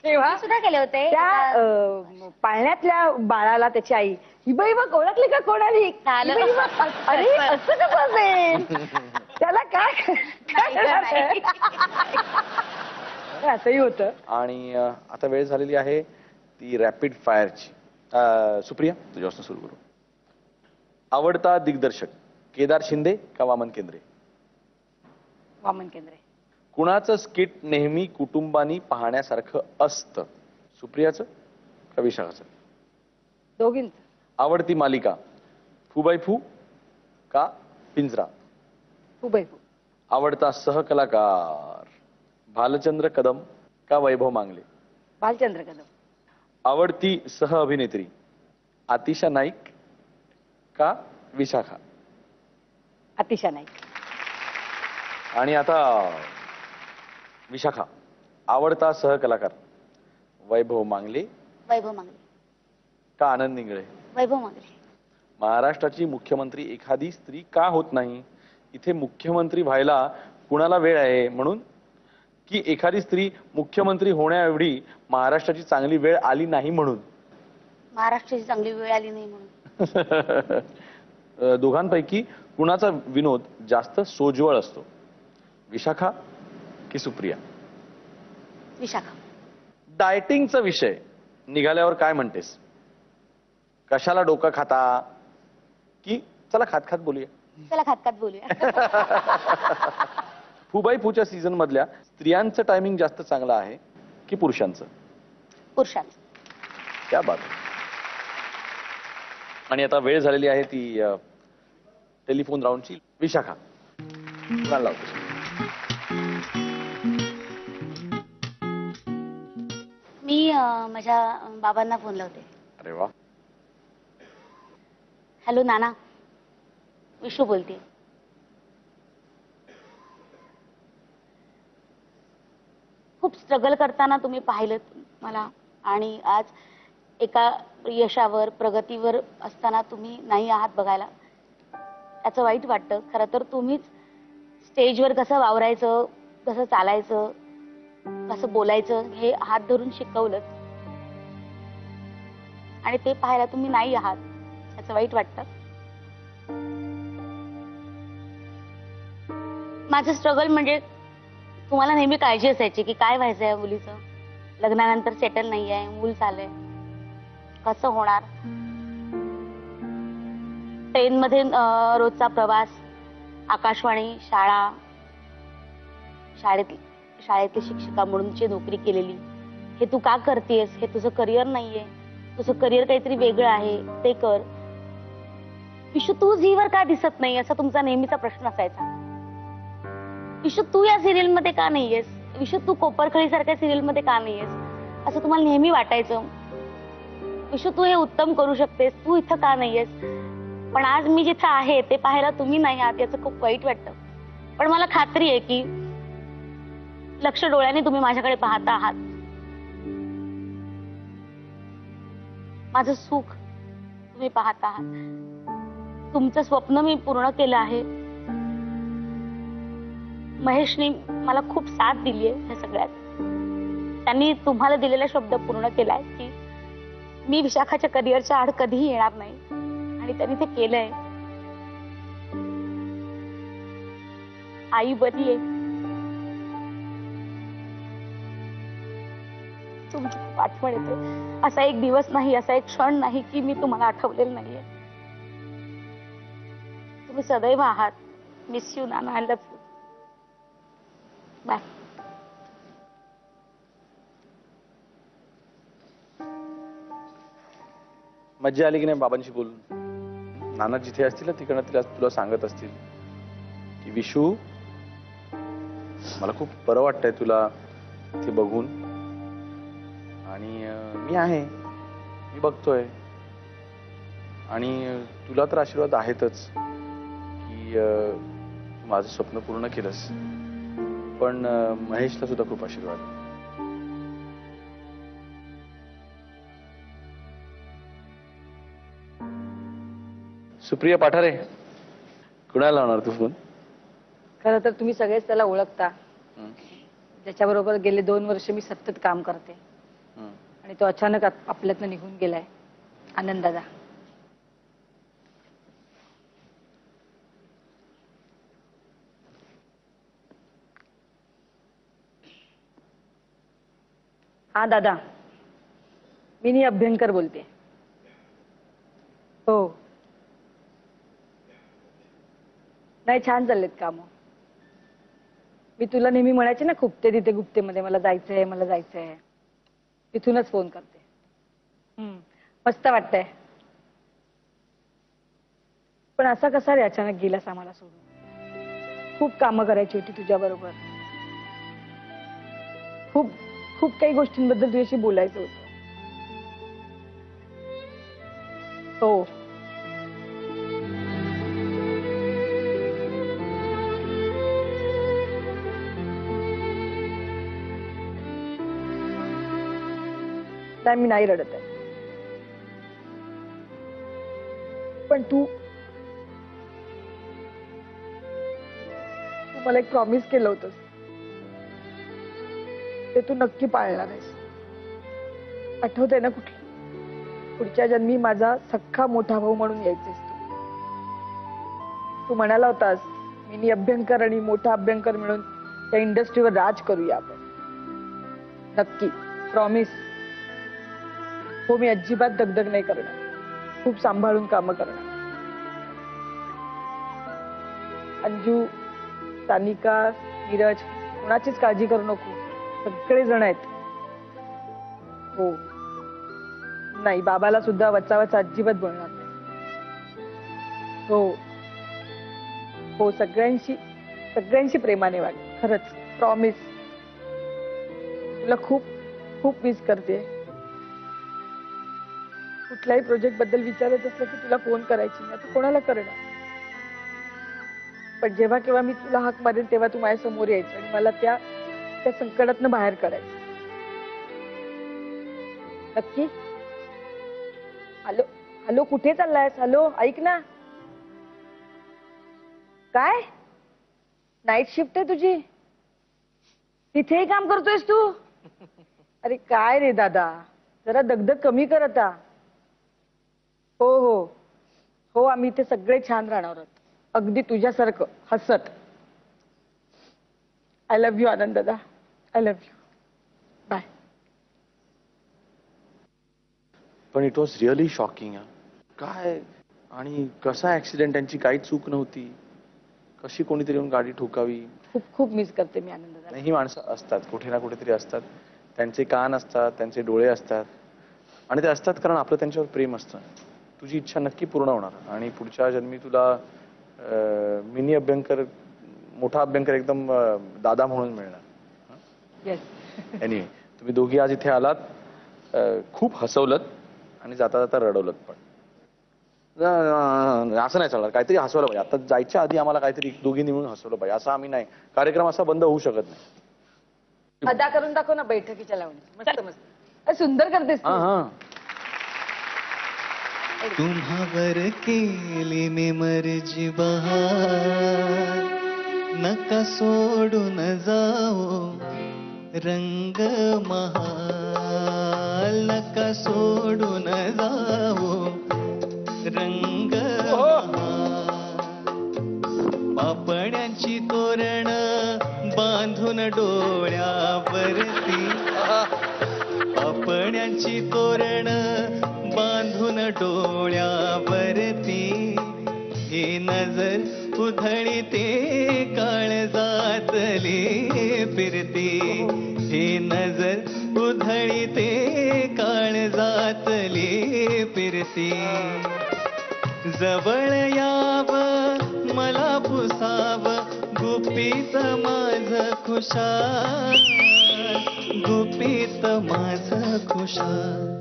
तेव्हा मी सुद्धा केले होते. त्या पाळण्यातल्या बाळाला त्याची आई ही बाई बघ ओळखली का कोणाली ही झालं. बाई बघ, अरे असं कसं असेल त्याला काय नाही. असंही होतं. आणि आता वेळ झालेली आहे ती रॅपिड फायरची. सुप्रिया तुझ्यापासून सुरू करू. आवडता दिग्दर्शक केदार शिंदे का वामन केंद्रे? वामन केंद्रे. कुणाचं स्किट नेहमी कुटुंबानी पाहण्यासारखं असतं? सुप्रियाचं का विशाखाचं? दोघींच. आवडती मालिका फू बाय फू का पिंजरा? खूप आवडता सहकलाकार भालचंद्र कदम का वैभव मांगले? भालचंद्र कदम. आवडती सह अभिनेत्री आतिशा नाईक का विशाखा? अतिशा नाईक. आणि आता विशाखा, आवडता सहकलाकार वैभव मांगले वैभव मांगले. का आनंद इंगळे? वैभव मांगले. महाराष्ट्राची मुख्यमंत्री एखादी स्त्री का होत नाही? इथे मुख्यमंत्री व्हायला कुणाला वेळ आहे म्हणून, की एखादी स्त्री मुख्यमंत्री होण्याएवढी महाराष्ट्राची चांगली वेळ आली नाही म्हणून? महाराष्ट्राची चांगली वेळ आली नाही म्हणून. दोघांपैकी कुणाचा विनोद जास्त सोज्वळ असतो? विशाखा की सुप्रिया? विशाखा. डायटिंगचा विषय निघाल्यावर काय म्हणतेस? कशाला डोकं खाता की चला खात खात बोलूया? चला खात खात बोलूया. फुबाई फूच्या सीझन मधल्या स्त्रियांचं टायमिंग जास्त चांगलं आहे की पुरुषांचं? पुरुषांचं. क्या बात. आणि आता वेळ झालेली आहे ती टेलिफोन राऊंडची. विशाखा कुणाला लावतेस? मी माझ्या बाबांना फोन लावते. अरे वा. हॅलो नाना, विशू बोलते. खूप स्ट्रगल करताना तुम्ही पाहिलं मला, आणि आज एका यशावर प्रगतीवर असताना तुम्ही नाही आहात बघायला, त्याचं वाईट वाटतं. खरं तर तुम्हीच स्टेजवर कसं वावरायचं, कसं चालायचं, कसं बोलायचं हे हात धरून शिकवलं, आणि ते पाहायला तुम्ही नाही आहात, त्याचं वाईट वाटतं. माझं स्ट्रगल म्हणजे तुम्हाला नेहमी काळजी असायची की काय व्हायचं या मुलीचं, लग्नानंतर सेटल नाही आहे, मूल चाललंय, कसं होणार. ट्रेनमध्ये रोजचा प्रवास, आकाशवाणी, शाळा, शाळेतली शिक्षिका म्हणून जी नोकरी केलेली, हे तू का करतेस, हे तुझं करिअर नाहीये, तुझं करिअर काहीतरी वेगळं आहे, ते कर. विशू तू झीवर का दिसत नाही, असा तुमचा नेहमीचा प्रश्न असायचा. विशू तू या सिरियल मध्ये का नाहीयेस, विशू तू कोपरखळी सारख्या सिरियल मध्ये का नाहीयेस, असं तुम्हाला नेहमी वाटायचं. विशू तू हे उत्तम करू शकतेस, तू इथं का नाहीयेस. पण आज मी जिथं आहे ते पाहायला तुम्ही नाही आहात, याचं खूप वाईट वाटतं. पण मला खात्री आहे की लक्ष डोळ्याने तुम्ही माझ्याकडे पाहता आहात. माझं सुख तुम्ही पाहता आहात. तुमचं स्वप्न मी पूर्ण केलं आहे. महेशने मला खूप साथ दिली आहे ह्या सगळ्यात. त्यांनी तुम्हाला दिलेला शब्द पूर्ण केलाय की मी विशाखाच्या करिअरच्या आड कधीही येणार नाही, आणि त्यांनी ते केलंय. आई बरी आहे. तुमची खूप आठवण येते. असा एक दिवस नाही, असा एक क्षण नाही की मी तुम्हाला आठवलेलं नाहीये. तुम्ही सदैव आहात. मिस यू नाना, आय लव्ह यू. बाय. मज्जा आली की नाही बाबांशी बोलून? नाना जिथे असतील ना तिकडनं तुला सांगत असतील की विशू, मला खूप बरं वाटतंय तुला इथे बघून, आणि मी आहे, मी बघतोय, आणि तुला तर आशीर्वाद आहेतच की तू माझं स्वप्न पूर्ण केलंस, पण महेशला सुद्धा खूप आशीर्वाद आहे. मला. 。 . 。 . 。 . 。 . 。 . 。 . 。 . 。 . 。 . 。 . 。 . 。 . 。 . 。 . 。 . 。 . 。 . 。 . 。 . 。 . 。 . 。 . 。 . 。 . 。 . 。 . 。 . 。 . सुप्रिया पाठारे, कुणाला लावणार तू फोन? खरं तर तुम्ही सगळेच त्याला ओळखता, ज्याच्याबरोबर गेले 2 वर्ष मी सतत काम करते आणि तो अचानक आपल्यातनं निघून गेलाय. आनंददादा. हा दादा, मिनी अभ्यंकर बोलते. हो, नाही छान चाललेत काम. मी तुला नेहमी म्हणायचे ना खुपते तिथे गुप्तेमध्ये मला जायचंय मला जायचंय, तिथूनच फोन करते. मस्त वाटतंय. पण असा कसा रे अचानक गेलास आम्हाला सोडून? खूप कामं करायची होती तुझ्या बरोबर, खूप खूप काही गोष्टींबद्दल तुझ्याशी बोलायचं होतं. हो, नाही मी नाही रडत आहे, पण तू मला एक प्रॉमिस केलं होतंस, ते तू नक्की पाळणार आहेस. आठवतंय ना कुठलं? पुढच्या जन्मी माझा सख्खा मोठा भाऊ म्हणून यायचेस तू म्हणाला होतास मिनी अभ्यंकर आणि मोठा अभ्यंकर मिळून त्या इंडस्ट्रीवर राज करूया आपण. नक्की, प्रॉमिस. हो, मी अजिबात दगदग नाही करणार, खूप सांभाळून कामं करणार. अंजू, सानिका, नीरज, कोणाचीच काळजी करू नको, सगळे जण आहेत. हो, नाही बाबाला सुद्धा वचावचा अजिबात बोलणार नाही. हो हो, सगळ्यांशी प्रेमाने वाग. खरंच, प्रॉमिस. तुला खूप खूप मिस करते. कुठल्याही प्रोजेक्ट बद्दल विचारत असलं की तुला फोन करायची, नाही तर कोणाला करणार. पण जेव्हा केव्हा मी तुला हाक मारेन तेव्हा तू माझ्या समोर यायचं आणि मला त्या संकटातनं बाहेर काढायचं. नक्की? हॅलो हॅलो, कुठे चाललायस? हॅलो, ऐक ना. काय नाईट शिफ्ट आहे तुझी? तिथेही काम करतोयस तू? अरे काय रे दादा, जरा दगदग कमी कर आता. हो हो हो, आम्ही इथे सगळे छान राहणार आहोत, अगदी तुझ्यासारखं हसत. आय लव्ह यू आनंद दादा, आय लव्ह यू. बाय. पण इट वॉज रिअली शॉकिंग. काय आणि कसा ऍक्सिडेंट, त्यांची काही चूक नव्हती. कशी कोणीतरी येऊन गाडी ठोकावी. खूप खूप मिस करते मी आनंद दादा. ही माणसं असतात कुठे ना कुठेतरी असतात, त्यांचे कान असतात, त्यांचे डोळे असतात आणि ते असतात कारण आपलं त्यांच्यावर प्रेम असतं. तुझी इच्छा नक्की पूर्ण होणार आणि पुढच्या जन्मी तुला मिनी अभ्यंकर, मोठा अभ्यंकर एकदम दादा म्हणून मिळणार. येस. एनिवे, तुम्ही दोघी आज इथे आलात, खूप हसवलत आणि जाता जाता रडवलत. पण असं नाही चालणार, काहीतरी हसवलं पाहिजे. आता जायच्या आधी आम्हाला काहीतरी दोघींनी मिळून हसवलं पाहिजे. असं आम्ही नाही, कार्यक्रम असा बंद होऊ शकत नाही. अदा करून दाखव ना बैठकीच्या लावणी. मस्त मस्त, सुंदर करतेस तू. तुम्हावर केली मी मर्जी बहार, नका सोडून जाओ रंग महाल, नका सोडून जाओ रंग महाल. पापण्यांची तोरण बांधून डोळ्यावरती, पापण्यांची तोरण बांधून डोळ्यावरती, ही नजर उधळीते काळजातली फिरती, ही नजर उधळीते काळजातली फिरती. जवळ याव मला पुसाव गुपित माझ खुशाल, गुपित माझ खुशाल.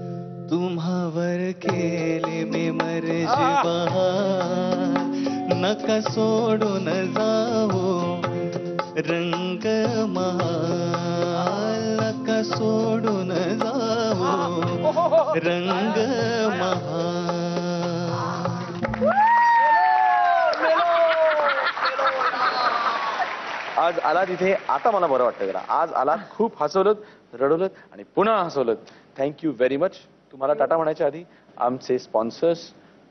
तुम्हावर केले मी मर्जी बहार, नका सोडून जाओ रंग महाल, नका सोडून जाओ रंग महाल. आज आलात इथे, आता मला बरं वाटतं जरा. आज आलात, खूप हसवलं, रडवलं आणि पुन्हा हसवलं. Thank you very much. तुम्हाला टाटा म्हणायच्या आधी आमचे स्पॉन्सर्स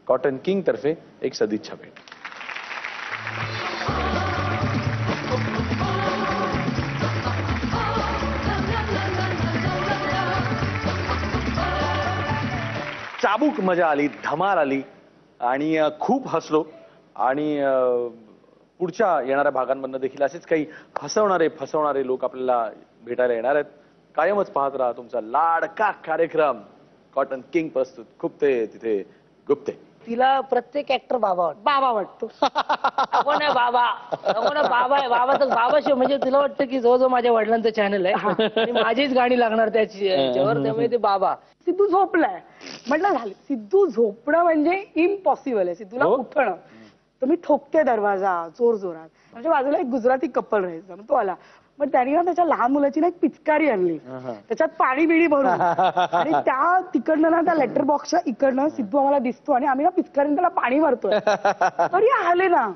कॉटन किंग तर्फे एक सदिच्छा भेट. चाबूक मजा आली, धमाल आली आणि खूप हसलो आणि पुढच्या येणाऱ्या भागांमधनं देखील असेच काही हसवणारे फसवणारे लोक आपल्याला भेटायला येणार आहेत. कायमच पाहत राहा तुमचा लाडका कार्यक्रम कॉटन किंग प्रस्तुत खुपते तिथे गुप्ते. तिला प्रत्येक ऍक्टर बाबा वाटतो. नको ना बाबा, नको ना बाबा आहे, बाबाशिवाय म्हणजे तिला वाटतं की जो माझ्या वडिलांचं चॅनल आहे आणि माझीच गाणी लागणार त्याच्यावर, त्यामुळे ते बाबा. सिद्धू झोपलाय म्हटलं झालं. सिद्धू झोपणं म्हणजे इम्पॉसिबल आहे. सिद्धूला उठणं. तर मी ठोकते दरवाजा जोर जोरात. म्हणजे बाजूला एक गुजराती कपल राहायचा, मग तो आला. मग त्यांनी ना त्याच्या लहान मुलाची ना एक पिचकारी आणली, त्याच्यात पाणी बिणी भरून आणि त्या तिकडनं ना त्या लेटर बॉक्सच्या इकडनं सिद्धू आम्हाला दिसतो आणि आम्ही ना पिचकारीने त्याला पाणी मारतोय तरी आले ना.